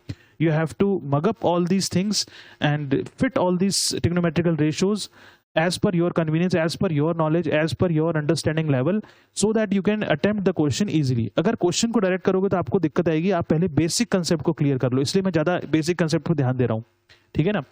You have to mug up all these things and fit all these trigonometrical ratios as per your convenience, as per your knowledge, as per your understanding level, so that you can attempt the question easily. अगर question को direct करोगे तो आपको दिक्कत आएगी। आप पहले basic concept को क्लियर कर लो, इसलिए मैं ज्यादा बेसिक कंसेप्ट को ध्यान दे रहा हूँ, ठीक है ना।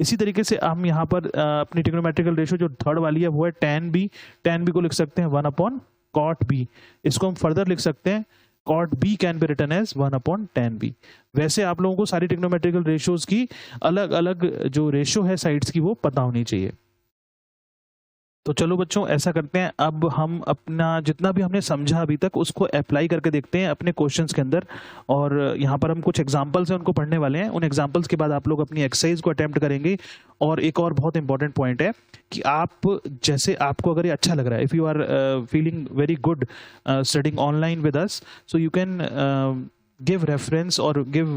इसी तरीके से हम यहाँ पर अपनी ट्रिग्नोमेट्रिकल रेशियो जो थर्ड वाली है वो है टेन बी। टेन बी को लिख सकते हैं 1 अपॉन कॉट बी। इसको हम फर्दर लिख सकते हैं cot B can be written as 1 upon tan B. वैसे आप लोगों को सारी ट्रिग्नोमेट्रिकल रेशियोज की अलग अलग जो रेशियो है साइड्स की वो पता होनी चाहिए। तो चलो बच्चों ऐसा करते हैं, अब हम अपना जितना भी हमने समझा अभी तक उसको अप्लाई करके देखते हैं अपने क्वेश्चंस के अंदर। और यहाँ पर हम कुछ एग्जांपल्स हैं उनको पढ़ने वाले हैं। उन एग्जांपल्स के बाद आप लोग अपनी एक्सरसाइज को अटेम्प्ट करेंगे। और एक और बहुत इंपॉर्टेंट पॉइंट है कि आप जैसे आपको अगर ये अच्छा लग रहा है, if you are feeling very good studying online with us, so you can give reference or give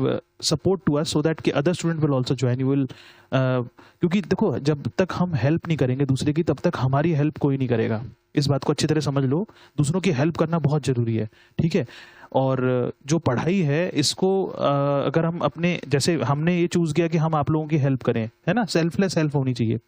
support to us so that कि other student will also join. You will क्योंकि देखो जब तक हम हेल्प नहीं करेंगे दूसरे की तब तक हमारी हेल्प कोई नहीं करेगा। इस बात को अच्छी तरह समझ लो, दूसरों की हेल्प करना बहुत जरूरी है, ठीक है। और जो पढ़ाई है इसको अगर हम अपने जैसे हमने ये चूज किया कि हम आप लोगों की हेल्प करें, है ना, सेल्फलेस हेल्प होनी चाहिए।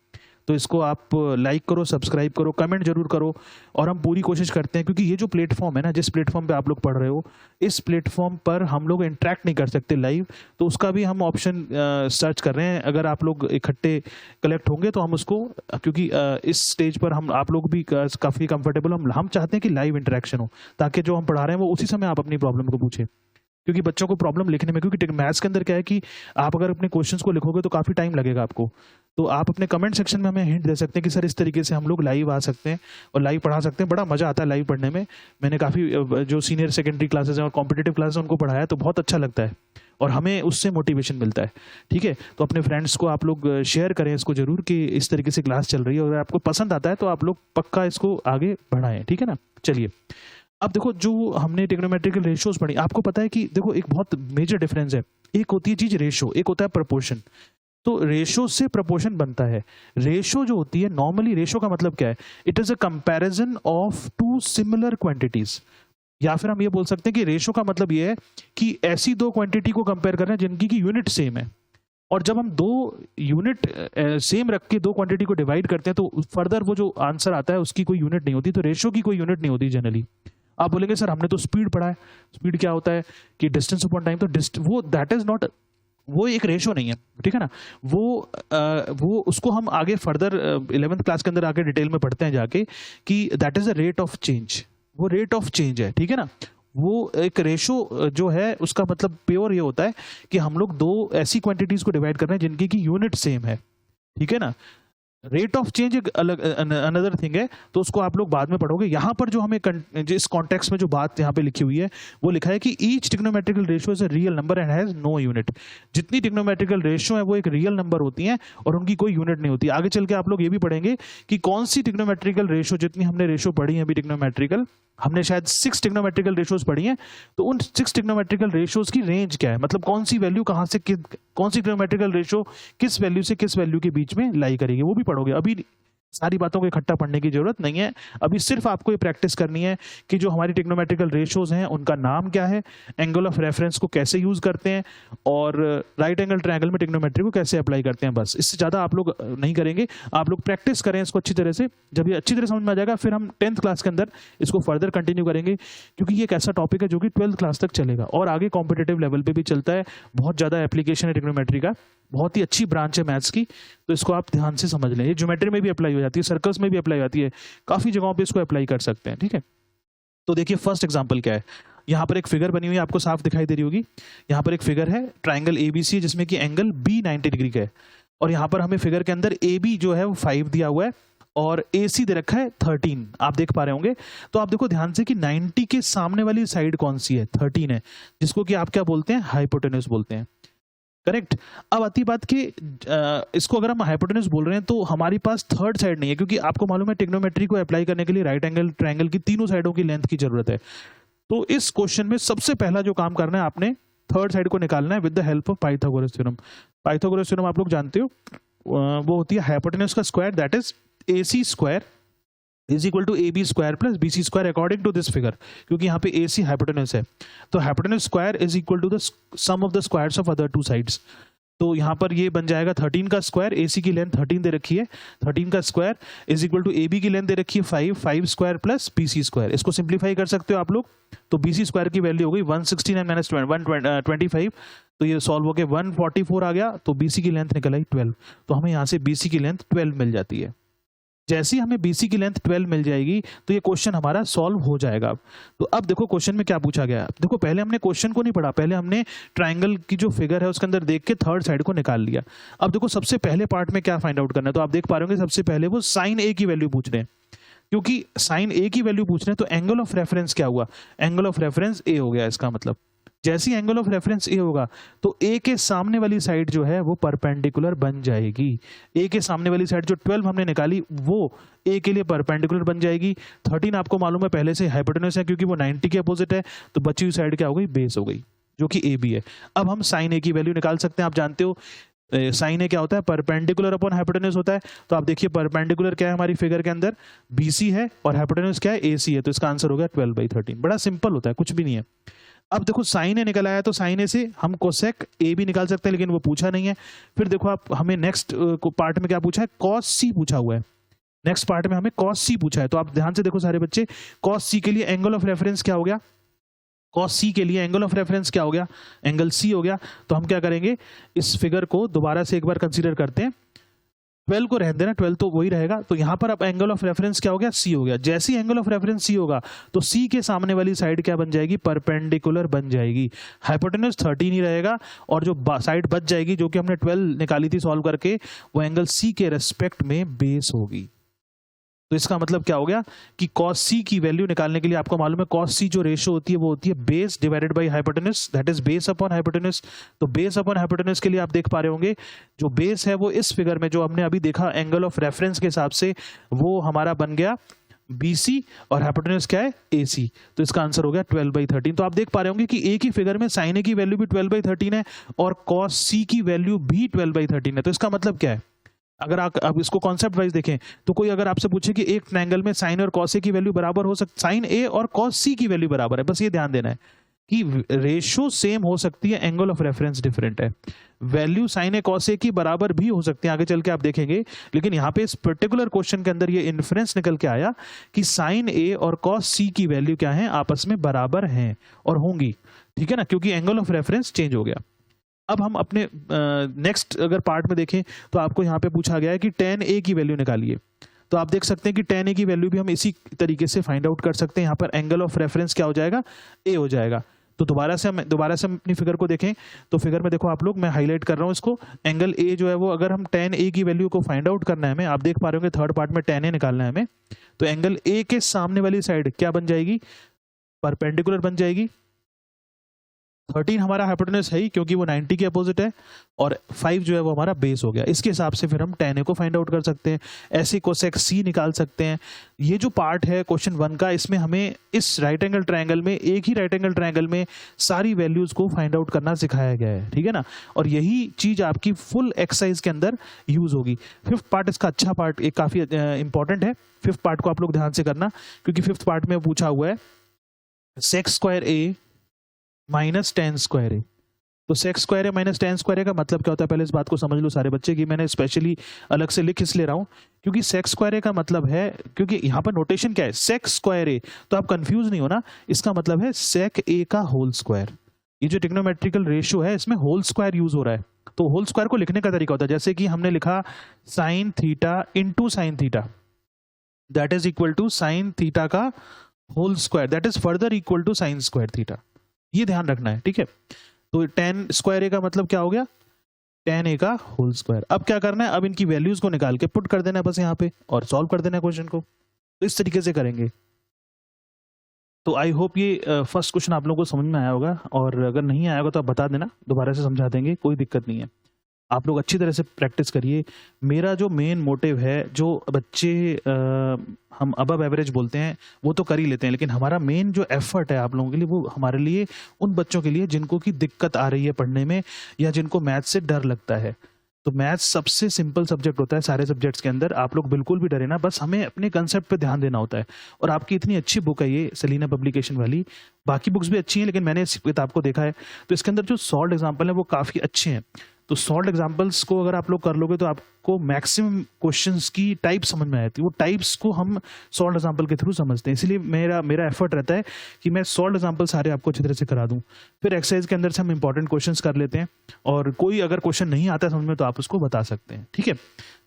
तो इसको आप लाइक करो, सब्सक्राइब करो, कमेंट जरूर करो। और हम पूरी कोशिश करते हैं, क्योंकि ये जो प्लेटफॉर्म है ना, जिस प्लेटफॉर्म पे आप लोग पढ़ रहे हो, इस प्लेटफॉर्म पर हम लोग इंटरेक्ट नहीं कर सकते लाइव, तो उसका भी हम ऑप्शन सर्च कर रहे हैं। अगर आप लोग इकट्ठे कलेक्ट होंगे तो हम उसको, क्योंकि इस स्टेज पर हम आप लोग भी काफ़ी कंफर्टेबल, हम चाहते हैं कि लाइव इंटरेक्शन हो, ताकि जो हम पढ़ा रहे हैं वो उसी समय आप अपनी प्रॉब्लम को पूछें। क्योंकि बच्चों को प्रॉब्लम लिखने में, क्योंकि मैथ्स के अंदर क्या है कि आप अगर अपने क्वेश्चंस को लिखोगे तो काफ़ी टाइम लगेगा आपको। तो आप अपने कमेंट सेक्शन में हमें हिंट दे सकते हैं कि सर इस तरीके से हम लोग लाइव आ सकते हैं और लाइव पढ़ा सकते हैं। बड़ा मजा आता है लाइव पढ़ने में। मैंने काफ़ी जो सीनियर सेकेंडरी क्लासेस हैं और कॉम्पिटिटिव क्लासेस उनको पढ़ाया तो बहुत अच्छा लगता है और हमें उससे मोटिवेशन मिलता है, ठीक है। तो अपने फ्रेंड्स को आप लोग शेयर करें इसको जरूर कि इस तरीके से क्लास चल रही है, और अगर आपको पसंद आता है तो आप लोग पक्का इसको आगे बढ़ाएं, ठीक है ना। चलिए अब देखो, जो हमने ट्रिग्नोमेट्रिकल रेशियोज पढ़ी, आपको पता है कि देखो एक बहुत मेजर डिफरेंस है। एक होती है चीज रेशो, एक होता है प्रपोर्शन। तो रेशो से प्रपोर्शन बनता है। रेशो जो होती है, नॉर्मली रेशो का मतलब क्या है, it is a comparison of two similar quantities. या फिर हम ये बोल सकते हैं कि रेशो का मतलब ये है कि ऐसी दो क्वांटिटी को कंपेयर कर रहे हैं जिनकी की यूनिट सेम है, और जब हम दो यूनिट सेम रख के दो क्वांटिटी को डिवाइड करते हैं तो फर्दर वो जो आंसर आता है उसकी कोई यूनिट नहीं होती। तो रेशो की कोई यूनिट नहीं होती जनरली। आप बोलेंगे सर हमने तो स्पीड पढ़ा है, स्पीड क्या होता है कि डिस्टेंस अपॉन टाइम, तो वो दैट इज नॉट, वो एक रेशो नहीं है, ठीक है ना। वो उसको हम आगे फर्दर 11th क्लास के अंदर आगे डिटेल में पढ़ते हैं जाके कि that is a rate of change. वो रेट ऑफ चेंज है, ठीक है ना। वो एक रेशो जो है उसका मतलब प्योर ये होता है कि हम लोग दो ऐसी क्वांटिटीज को डिवाइड कर रहे हैं जिनकी की यूनिट सेम है, ठीक है ना। रेट ऑफ चेंज एक अलग अनदर थिंग है, तो उसको आप लोग बाद में पढ़ोगे। यहाँ पर जो हमें जिस कॉन्टेक्स्ट में जो बात यहाँ पे लिखी हुई है वो लिखा है कि each trigonometrical ratio is a real number and has no unit. जितनी ट्रिग्नोमेट्रिकल रेशियो है वो एक रियल नंबर होती हैं और उनकी कोई यूनिट नहीं होती। आगे चल के आप लोग ये भी पढ़ेंगे कि कौन सी ट्रिग्नोमेट्रिकल रेशियो, जितनी हमने रेशियो पढ़ी है अभी ट्रिग्नोमेट्रिकल, हमने शायद 6 ट्रिग्नोमेट्रिकल रेशियोज पढ़ी हैं, तो उन 6 ट्रिग्नोमेट्रिकल रेशियोज की रेंज क्या है, मतलब कौन सी वैल्यू कहाँ से कौन सी ट्रिग्नोमेट्रिकल रेशियो किस वैल्यू से किस वैल्यू के बीच में लाई करेगी, वो भी पढ़ोगे। अभी सारी बातों को इकट्ठा पढ़ने की जरूरत नहीं है, अभी सिर्फ आपको ये प्रैक्टिस करनी है कि जो हमारी ट्रिग्नोमेट्रिकल रेशियोज हैं उनका नाम क्या है, एंगल ऑफ रेफरेंस को कैसे यूज करते हैं, और राइट एंगल ट्रायंगल में ट्रिग्नोमेट्री को कैसे अप्लाई करते हैं। बस इससे ज्यादा आप लोग नहीं करेंगे, आप लोग प्रैक्टिस करें इसको अच्छी तरह से। जब ये अच्छी तरह समझ में आ जाएगा फिर हम 10th क्लास के अंदर इसको फर्दर कंटिन्यू करेंगे, क्योंकि ये एक ऐसा टॉपिक है जो कि 12th क्लास तक चलेगा और आगे कॉम्पिटेटिव लेवल पे भी चलता है। बहुत ज्यादा एप्लीकेशन है ट्रिग्नोमेट्री का, बहुत ही अच्छी ब्रांच है मैथ्स की, तो इसको आप ध्यान से समझ लें। ये ज्योमेट्री में भी अप्लाई हो जाती है, सर्कल्स में भी अप्लाई होती है, काफी जगहों पे इसको अप्लाई कर सकते हैं। ठीक है, तो देखिए फर्स्ट एग्जांपल क्या है। यहाँ पर एक फिगर बनी हुई है, आपको साफ दिखाई दे रही होगी। यहाँ पर एक फिगर है ट्राइंगल ABC जिसमें कि एंगल B 90 डिग्री का है, और यहाँ पर हमें फिगर के अंदर AB जो है वो 5 दिया हुआ है और AC दे रखा है 13, आप देख पा रहे होंगे। तो आप देखो ध्यान से कि 90 के सामने वाली साइड कौन सी है, 13 है, जिसको कि आप क्या बोलते हैं, हाइपोटेन्यूज बोलते हैं। करेक्ट। अब आती बात कि इसको अगर हम हाइपोटेन्यूज बोल रहे हैं तो हमारी पास थर्ड साइड नहीं है, क्योंकि आपको मालूम है ट्रिग्नोमेट्री को अप्लाई करने के लिए राइट एंगल ट्रायंगल की तीनों साइडों की लेंथ की जरूरत है। तो इस क्वेश्चन में सबसे पहला जो काम करना है, आपने थर्ड साइड को निकालना है with the help of Pythagoras theorem. Pythagoras theorem आप लोग जानते हो, वो होती है हाइपोटेन्यूज का square, that is AC square is equal to AB square plus BC square according to this figure, क्योंकि यहाँ पे AC हाइपोटेन्यूज है, तो hypotenuse square is equal to the sum of the squares of other two sides. तो यहाँ पर ये बन जाएगा 13 का स्क्वायर, AC की लेंथ 13 दे रखी है, 13 का square is equal to AB की लेंथ दे रखी है 5 स्क्वायर प्लस BC स्क्वायर। इसको सिंप्लीफाई कर सकते हो आप लोग, तो BC स्क्वायर की वैल्यू हो गई 169 माइनस 125, तो ये सॉल्व हो गया 144 आ गया, तो BC की लेंथ निकल आई 12, तो हमें यहाँ से BC की लेंथ 12 मिल जाती है। जैसे ही हमें BC की लेंथ 12 मिल जाएगी तो ये क्वेश्चन हमारा सॉल्व हो जाएगा। तो अब देखो क्वेश्चन में क्या पूछा गया है। देखो पहले हमने क्वेश्चन को नहीं पढ़ा, पहले हमने ट्रायंगल की जो फिगर है उसके अंदर देख के थर्ड साइड को निकाल लिया। अब देखो सबसे पहले पार्ट में क्या फाइंड आउट करना है, तो आप देख पा रहे होंगे सबसे पहले वो साइन A की वैल्यू पूछ रहे हैं, क्योंकि साइन A की वैल्यू पूछ रहे हैं तो एंगल ऑफ रेफरेंस क्या हुआ, एंगल ऑफ रेफरेंस A हो गया। इसका मतलब जैसे ही एंगल ऑफ रेफरेंस A होगा तो A के सामने वाली साइड जो है वो परपेंडिकुलर बन जाएगी। A के सामने वाली साइड जो 12 हमने निकाली वो A के लिए परपेंडिकुलर बन जाएगी। 13 आपको मालूम है पहले से हाइपोटेन्यूज है, क्योंकि वो 90 के अपोजिट है, तो बची हुई साइड क्या हो गई, बेस हो गई, जो कि AB है। अब हम साइन A की वैल्यू निकाल सकते हैं। आप जानते हो साइन A क्या होता है, परपेंडिकुलर अपॉन हाइपोटेन्यूज होता है। तो आप देखिए परपेंडिकुलर क्या है हमारी फिगर के अंदर, BC है, और हाइपोटेन्यूज क्या है, AC है, तो इसका आंसर हो गया 12/13। बड़ा सिंपल होता है, कुछ भी नहीं है। अब देखो साइन A निकल आया, तो साइन A से हम कोसेक A भी निकाल सकते हैं, लेकिन वो पूछा नहीं है। फिर देखो आप, हमें नेक्स्ट पार्ट में क्या पूछा है, cos C पूछा हुआ है। नेक्स्ट पार्ट में हमें cos C पूछा है, तो आप ध्यान से देखो सारे बच्चे, cos C के लिए एंगल ऑफ रेफरेंस क्या हो गया, cos C के लिए एंगल ऑफ रेफरेंस क्या हो गया, एंगल C हो गया। तो हम क्या करेंगे, इस फिगर को दोबारा से एक बार कंसीडर करते हैं, 12 को रहने देना, 12 तो वही रहेगा। तो यहाँ पर अब एंगल ऑफ रेफरेंस क्या हो गया, C हो गया। जैसे ही एंगल ऑफ रेफरेंस C होगा तो C के सामने वाली साइड क्या बन जाएगी, परपेंडिकुलर बन जाएगी। हाइपोटेन्यूज 13 ही रहेगा, और जो साइड बच जाएगी जो कि हमने 12 निकाली थी सॉल्व करके, वो एंगल C के रेस्पेक्ट में बेस होगी। तो इसका मतलब क्या हो गया कि cos C की वैल्यू निकालने के लिए आपको मालूम है cos C जो रेशियो होती है वो होती है base divided by hypotenuse, that is base upon hypotenuse. तो बेस अपॉन हाइपोटेन्यूज के लिए आप देख पा रहे होंगे जो बेस है वो इस फिगर में जो हमने अभी देखा एंगल ऑफ रेफरेंस के हिसाब से वो हमारा बन गया BC, और हाइपोटेन्यूज क्या है, AC। तो इसका आंसर हो गया 12/13। तो आप देख पा रहे होंगे कि A की फिगर में साइन A की वैल्यू भी 12/13 है और cos C की वैल्यू भी 12/13 है। तो इसका मतलब क्या है, अगर आप अब इसको कॉन्सेप्ट वाइज देखें तो कोई अगर आपसे पूछे कि एक ट्रायंगल में साइन और cos A की वैल्यू बराबर हो सकती, साइन A और cos C की वैल्यू बराबर है, बस ये ध्यान देना है कि रेशियो सेम हो सकती है, एंगल ऑफ रेफरेंस डिफरेंट है। Value sine A cos A की बराबर भी हो सकती है, आगे चल के आप देखेंगे, लेकिन यहाँ पे इस पर्टिकुलर क्वेश्चन के अंदर ये इन्फ्रेंस निकल के आया कि साइन A और cos C की वैल्यू क्या है, आपस में बराबर हैं और होंगी, ठीक है ना, क्योंकि एंगल ऑफ रेफरेंस चेंज हो गया। अब हम अपने नेक्स्ट अगर पार्ट में देखें तो आपको यहाँ पे पूछा गया है कि tan A की वैल्यू निकालिए। तो आप देख सकते हैं कि tan A की वैल्यू भी हम इसी तरीके से फाइंड आउट कर सकते हैं। यहाँ पर एंगल ऑफ रेफरेंस क्या हो जाएगा, A हो जाएगा। तो दोबारा से हम अपनी फिगर को देखें तो फिगर में देखो आप लोग, मैं हाईलाइट कर रहा हूँ इसको, एंगल ए जो है वो अगर हम tan ए की वैल्यू को फाइंड आउट करना है हमें, आप देख पा रहे होंगे थर्ड पार्ट में tan ए निकालना है हमें, तो एंगल ए के सामने वाली साइड क्या बन जाएगी, परपेंडिकुलर बन जाएगी। 13 हमारा हाइपोटेन्यूज है ही क्योंकि वो 90 के अपोजिट है, और 5 जो है वो हमारा बेस हो गया। इसके हिसाब से फिर हम tan a को फाइंड आउट कर सकते हैं, ऐसे कोसेक c निकाल सकते हैं। ये जो पार्ट है क्वेश्चन 1 का, इसमें हमें इस राइट एंगल ट्रायंगल में, एक ही राइट एंगल ट्रायंगल में सारी वैल्यूज को फाइंड आउट करना सिखाया गया है, ठीक है ना। और यही चीज आपकी फुल एक्सरसाइज के अंदर यूज होगी। फिफ्थ पार्ट इसका अच्छा पार्ट, एक काफी इंपॉर्टेंट है। फिफ्थ पार्ट को आप लोग ध्यान से करना, क्योंकि फिफ्थ पार्ट में पूछा हुआ है सेक स्क्वायर ए माइनस टेन स्क्वायर ए। तो सेक्स स्क्वायर है माइनस टेन स्क्वायर का मतलब क्या होता है, पहले इस बात को समझ लो सारे बच्चे, कि मैंने स्पेशली अलग से लिख इसलिए रहा हूं क्योंकि सेक्स स्क्वायर का मतलब है, क्योंकि यहाँ पर नोटेशन क्या है, सेक्स स्क्वायर ए, तो आप कंफ्यूज नहीं होना, इसका मतलब है सेक ए का होल स्क्वायर। ये जो ट्रिग्नोमेट्रिकल रेशियो है इसमें होल स्क्वायर यूज हो रहा है। तो होल स्क्वायर को लिखने का तरीका होता है, जैसे कि हमने लिखा sine theta into sine theta, that is equal to sine theta का whole square, that is further equal to sine square theta. ये ध्यान रखना है, ठीक है। तो tan स्क्वायर ए का मतलब क्या हो गया, tan ए का होल स्क्वायर। अब क्या करना है, अब इनकी वैल्यूज को निकाल के पुट कर देना है बस यहाँ पे, और सॉल्व कर देना है क्वेश्चन को। तो इस तरीके से करेंगे। तो आई होप ये फर्स्ट क्वेश्चन आप लोगों को समझ में आया होगा, और अगर नहीं आया होगा तो आप बता देना, दोबारा से समझा देंगे, कोई दिक्कत नहीं है। आप लोग अच्छी तरह से प्रैक्टिस करिए। मेरा जो मेन मोटिव है, जो बच्चे हम अबव एवरेज बोलते हैं वो तो कर ही लेते हैं, लेकिन हमारा मेन जो एफर्ट है आप लोगों के लिए, वो हमारे लिए उन बच्चों के लिए जिनको की दिक्कत आ रही है पढ़ने में, या जिनको मैथ से डर लगता है। तो मैथ सबसे सिंपल सब्जेक्ट होता है सारे सब्जेक्ट्स के अंदर, आप लोग बिल्कुल भी डरे ना, बस हमें अपने कंसेप्ट पे ध्यान देना होता है। और आपकी इतनी अच्छी बुक है ये सलीना पब्लिकेशन वाली, बाकी बुक्स भी अच्छी हैं लेकिन मैंने इस किताब को देखा है, तो इसके अंदर जो सॉल्व एग्जाम्पल है वो काफ़ी अच्छे हैं। तो सॉल्व एग्जाम्पल्स को अगर आप लोग कर लोगे तो आपको मैक्सिमम क्वेश्चंस की टाइप समझ में आती है। वो टाइप्स को हम सॉल्व एग्जाम्पल के थ्रू समझते हैं, इसलिए मेरा एफर्ट रहता है कि मैं सॉल्व एग्जाम्पल सारे आपको अच्छी तरह से करा दूं। फिर एक्सरसाइज के अंदर से हम इंपॉर्टेंट क्वेश्चंस कर लेते हैं, और कोई अगर क्वेश्चन नहीं आता है समझ में तो आप उसको बता सकते हैं, ठीक है।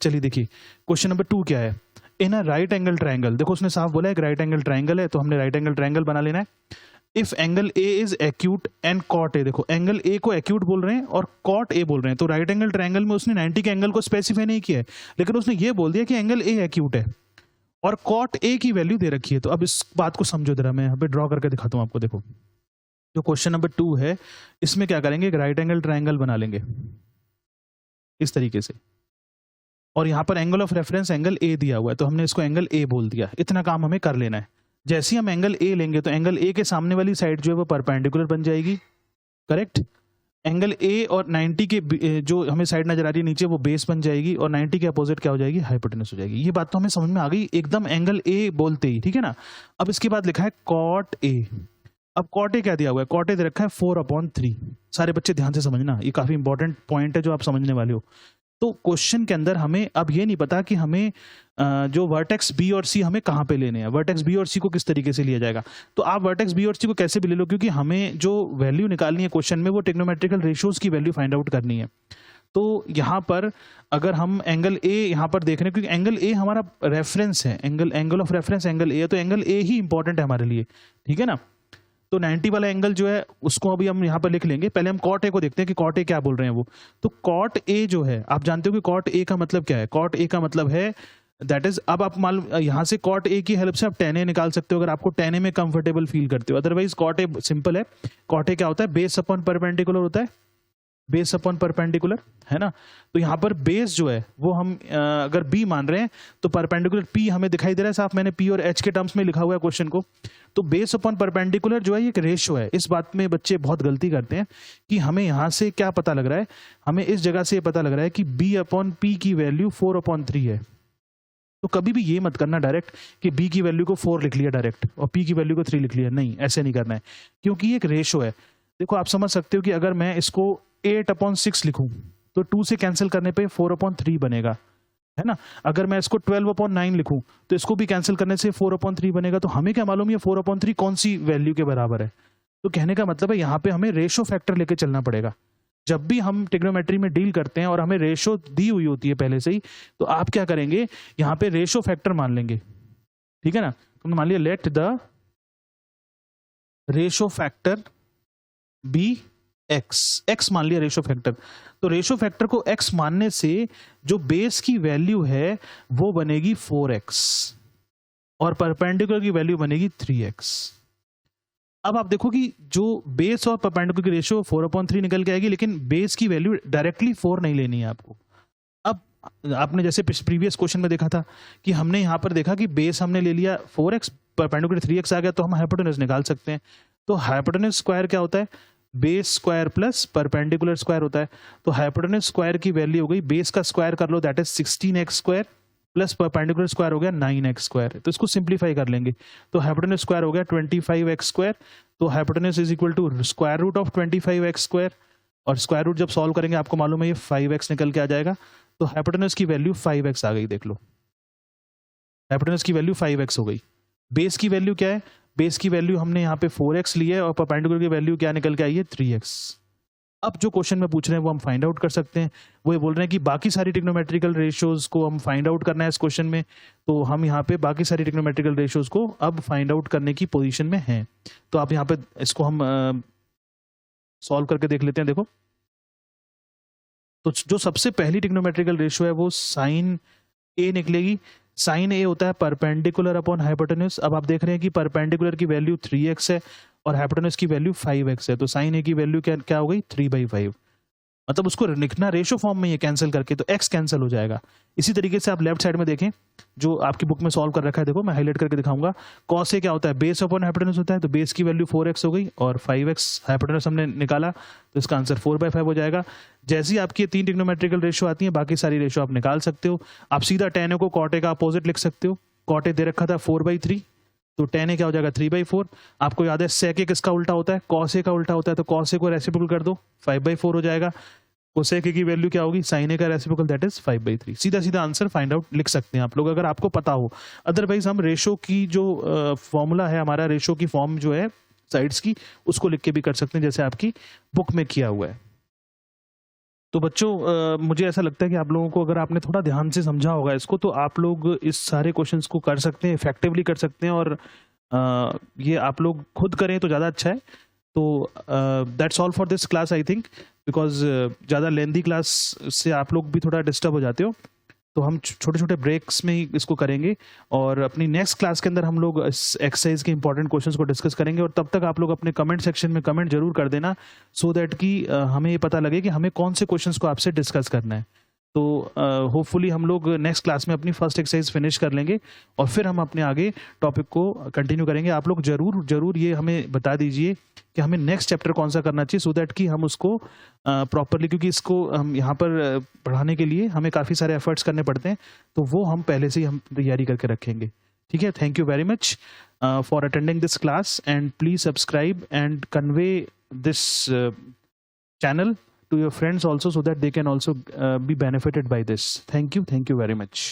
चलिए देखिए क्वेश्चन नंबर 2 क्या है। इन अ राइट एंगल ट्राइंगल, देखो उसने साफ बोला है एक राइट एंगल ट्राइंगल है, तो हमने राइट एंगल ट्राइंगल बना लेना है। If angle A is acute and cot A, देखो एंगल ए को एक्यूट बोल रहे हैं और कॉट ए बोल रहे हैं, तो राइट एंगल ट्राइंगल में उसने 90 के एंगल को स्पेसिफाई नहीं किया है, लेकिन उसने ये बोल दिया कि एंगल ए एक्यूट है और कॉट ए की वैल्यू दे रखी है। तो अब इस बात को समझो जरा, मैं यहाँ पे ड्रॉ करके दिखाता हूँ आपको। देखो जो क्वेश्चन नंबर 2 है इसमें क्या करेंगे, एक राइट एंगल ट्राइंगल बना लेंगे इस तरीके से, और यहाँ पर angle of reference angle A दिया हुआ है, तो हमने इसको एंगल ए बोल दिया। इतना काम हमें कर लेना है। जैसे ही हम एंगल ए लेंगे तो एंगल ए के सामने वाली साइड जो है वो परपेंडिकुलर बन जाएगी, करेक्ट। एंगल ए और 90 के जो हमें साइड नजर आ रही है नीचे, वो बेस बन जाएगी, और 90 के अपोजिट क्या हो जाएगी, हाइपोटेनस हो जाएगी। ये बात तो हमें समझ में आ गई एकदम एंगल ए बोलते ही, ठीक है ना। अब इसके बाद लिखा है कॉट ए। अब कॉट ए क्या दिया हुआ है, कॉट ए दे रखा है 4/3। सारे बच्चे ध्यान से समझना, ये काफी इंपॉर्टेंट पॉइंट है जो आप समझने वाले हो। तो क्वेश्चन के अंदर हमें अब ये नहीं पता कि हमें जो वर्टेक्स बी और सी हमें कहाँ पे लेने हैं, वर्टेक्स बी और सी को किस तरीके से लिया जाएगा। तो आप वर्टेक्स बी और सी को कैसे भी ले लो, क्योंकि हमें जो वैल्यू निकालनी है क्वेश्चन में वो ट्रिग्नोमेट्रिकल रेशियोज की वैल्यू फाइंड आउट करनी है। तो यहाँ पर अगर हम एंगल ए यहाँ पर देख रहे हैं, क्योंकि एंगल ए हमारा रेफरेंस है, angle of reference angle A है, तो एंगल ए ही इंपॉर्टेंट है हमारे लिए, ठीक है ना। तो 90 वाला एंगल जो है उसको अभी हम यहाँ पर लिख लेंगे। पहले हम कॉट ए को देखते हैं कि कॉट ए क्या बोल रहे हैं वो। तो कॉट ए जो है, आप जानते हो कि कॉट ए का मतलब क्या है, कॉट ए का मतलब है दैट इज, अब आप मान यहाँ से कॉट ए की हेल्प से आप tan ए निकाल सकते हो अगर आपको tan ए में कंफर्टेबल फील करते हो। अदरवाइज कॉट ए सिंपल है। कॉट ए क्या होता है, बेस अपॉन परपेंडिकुलर होता है, बेस अपॉन परपेंडिकुलर, है ना। तो यहाँ पर बेस जो है वो हम अगर बी मान रहे हैं तो परपेंडिकुलर पी हमें दिखाई दे रहा है साफ, मैंने पी और एच के टर्म्स में लिखा हुआ है क्वेश्चन को। तो बेस अपॉन परपेंडिकुलर जो है ये एक रेशियो है। इस बात में बच्चे बहुत गलती करते हैं कि हमें यहाँ से क्या पता लग रहा है, हमें इस जगह से पता लग रहा है कि बी अपॉन पी की वैल्यू 4/3 है। तो कभी भी ये मत करना डायरेक्ट कि b की वैल्यू को 4 लिख लिया डायरेक्ट और p की वैल्यू को 3 लिख लिया, नहीं ऐसे नहीं करना है, क्योंकि ये एक रेशो है। देखो आप समझ सकते हो कि अगर मैं इसको 8/6 लिखूं तो 2 से कैंसिल करने पे 4/3 बनेगा, है ना। अगर मैं इसको 12/9 लिखूं तो इसको भी कैंसिल करने से 4/3 बनेगा। तो हमें क्या मालूम ये 4/3 कौन सी वैल्यू के बराबर है। तो कहने का मतलब है यहाँ पे हमें रेशो फैक्टर लेके चलना पड़ेगा। जब भी हम ट्रिग्नोमेट्री में डील करते हैं और हमें रेशो दी हुई होती है पहले से ही, तो आप क्या करेंगे, यहाँ पे रेशो फैक्टर मान लेंगे, ठीक है ना। तुमने मान लिया let the ratio factor be x मान लिया रेशो फैक्टर। तो रेशो फैक्टर को एक्स मानने से जो बेस की वैल्यू है वो बनेगी 4x और परपेंडिकुलर की वैल्यू बनेगी 3x। अब आप देखो कि जो बेस और परपेंडिकुलर की रेशियो 4/3 निकल के आएगी, लेकिन बेस की वैल्यू डायरेक्टली 4 नहीं लेनी है आपको। अब आपने जैसे प्रीवियस क्वेश्चन में देखा था कि हमने यहाँ पर देखा कि बेस हमने ले लिया 4x, परपेंडिकुलर 3x आ गया, तो हम हाइपोटेनस निकाल सकते हैं। तो हाइपोटेनस स्क्वायर क्या होता है? Base square plus perpendicular square होता है। तो हाइपोटेनस स्क्वायर की वैल्यू हो गई, बेस का स्क्वायर कर लो, that is 16x square, plus perpendicular square हो गया 9x स्क्वायर। तो इसको सिंप्लीफाई कर लेंगे, तो हाइपोटेनस स्क्वायर हो गया 25x स्क्वायर। तो hypotenuse is equal to square root of 25x square, और स्क्वायर रूट जब सॉल्व करेंगे आपको मालूम है ये 5x निकल के आ जाएगा। तो हाइपोटेनस की वैल्यू 5x आ गई, देख लो हाइपोटेनस की वैल्यू 5x हो गई। बेस की वैल्यू क्या है? बेस की वैल्यू हमने यहाँ पे 4x ली है और परपेंडिकुलर की वैल्यू क्या निकल के आई है? 3x। अब जो क्वेश्चन में पूछ रहे हैं वो हम फाइंड आउट कर सकते हैं। वो ये बोल रहे हैं कि बाकी सारी ट्रिग्नोमेट्रिकल रेशियोज को हम फाइंड आउट करना है इस क्वेश्चन में, तो हम यहाँ पे बाकी सारी ट्रिग्नोमेट्रिकल रेशियोज को अब फाइंड आउट करने की पोजीशन में हैं। तो आप यहाँ पे इसको हम सॉल्व करके देख लेते हैं। देखो, तो जो सबसे पहली ट्रिग्नोमेट्रिकल रेशियो है वो साइन ए निकलेगी। साइन ए होता है परपेंडिकुलर अपॉन हाइपोटेनस। अब आप देख रहे हैं कि परपेंडिकुलर की वैल्यू 3x है और हाइपोटेनस की वैल्यू 5x है, तो साइन ए की वैल्यू क्या हो गई? 3/5। मतलब उसको लिखना रेशो फॉर्म में ये कैंसिल करके, तो x कैंसिल हो जाएगा। इसी तरीके से आप लेफ्ट साइड में देखें, जो आपकी बुक में सॉल्व कर रखा है, देखो मैं हाईलाइट करके दिखाऊंगा। कॉस ए क्या होता है? बेस अपॉन हाइपोटेनस होता है, तो बेस की वैल्यू 4x हो गई और 5x हाइपोटेनस हमने निकाला, तो इसका आंसर 4/5 हो जाएगा। जैसे ही आपकी 3 ट्रिग्नोमेट्रिकल रेशियो आती है, बाकी सारी रेशियो आप निकाल सकते हो। आप सीधा tan a को cot a का अपोजिट लिख सकते हो। cot a दे रखा था 4/3, तो tan a क्या हो जाएगा? 3/4। आपको याद है sec a किसका उल्टा होता है? cos a का उल्टा होता है, तो cos a को रेसिप्रोकल कर दो, 5/4 हो जाएगा। कोसेक की वैल्यू क्या होगी? साइन ए का रेसिप्रोकल, दैट इज 5/3। सीधा सीधा आंसर फाइंड आउट लिख सकते हैं आप लोग, अगर आपको पता हो। अदरवाइज हम रेशो की जो फॉर्मूला है, हमारा रेशो की फॉर्म जो है साइड्स की, उसको लिख के भी कर सकते हैं, जैसे आपकी बुक में किया हुआ है। तो बच्चों मुझे ऐसा लगता है कि आप लोगों को, अगर आपने थोड़ा ध्यान से समझा होगा इसको, तो आप लोग इस सारे क्वेश्चंस को कर सकते हैं, इफेक्टिवली कर सकते हैं, और ये आप लोग खुद करें तो ज़्यादा अच्छा है। तो that's all for this class I think, because ज़्यादा लेंथी क्लास से आप लोग भी थोड़ा डिस्टर्ब हो जाते हो। तो हम छोटे छोटे ब्रेक्स में ही इसको करेंगे, और अपनी नेक्स्ट क्लास के अंदर हम लोग इस एक्सरसाइज के इंपॉर्टेंट क्वेश्चंस को डिस्कस करेंगे। और तब तक आप लोग अपने कमेंट सेक्शन में कमेंट जरूर कर देना, सो दैट कि हमें ये पता लगे कि हमें कौन से क्वेश्चंस को आपसे डिस्कस करना है। तो होपफुली हम लोग नेक्स्ट क्लास में अपनी फर्स्ट एक्सरसाइज फिनिश कर लेंगे, और फिर हम अपने आगे टॉपिक को कंटिन्यू करेंगे। आप लोग जरूर ये हमें बता दीजिए कि हमें नेक्स्ट चैप्टर कौन सा करना चाहिए, सो दैट कि हम उसको प्रॉपरली, क्योंकि इसको हम यहाँ पर पढ़ाने के लिए हमें काफ़ी सारे एफर्ट्स करने पड़ते हैं, तो वो हम पहले से ही हम तैयारी करके रखेंगे। ठीक है, thank you very much for attending this class, and please subscribe and convey this channel to your friends also, so that they can also be benefited by this. Thank you very much.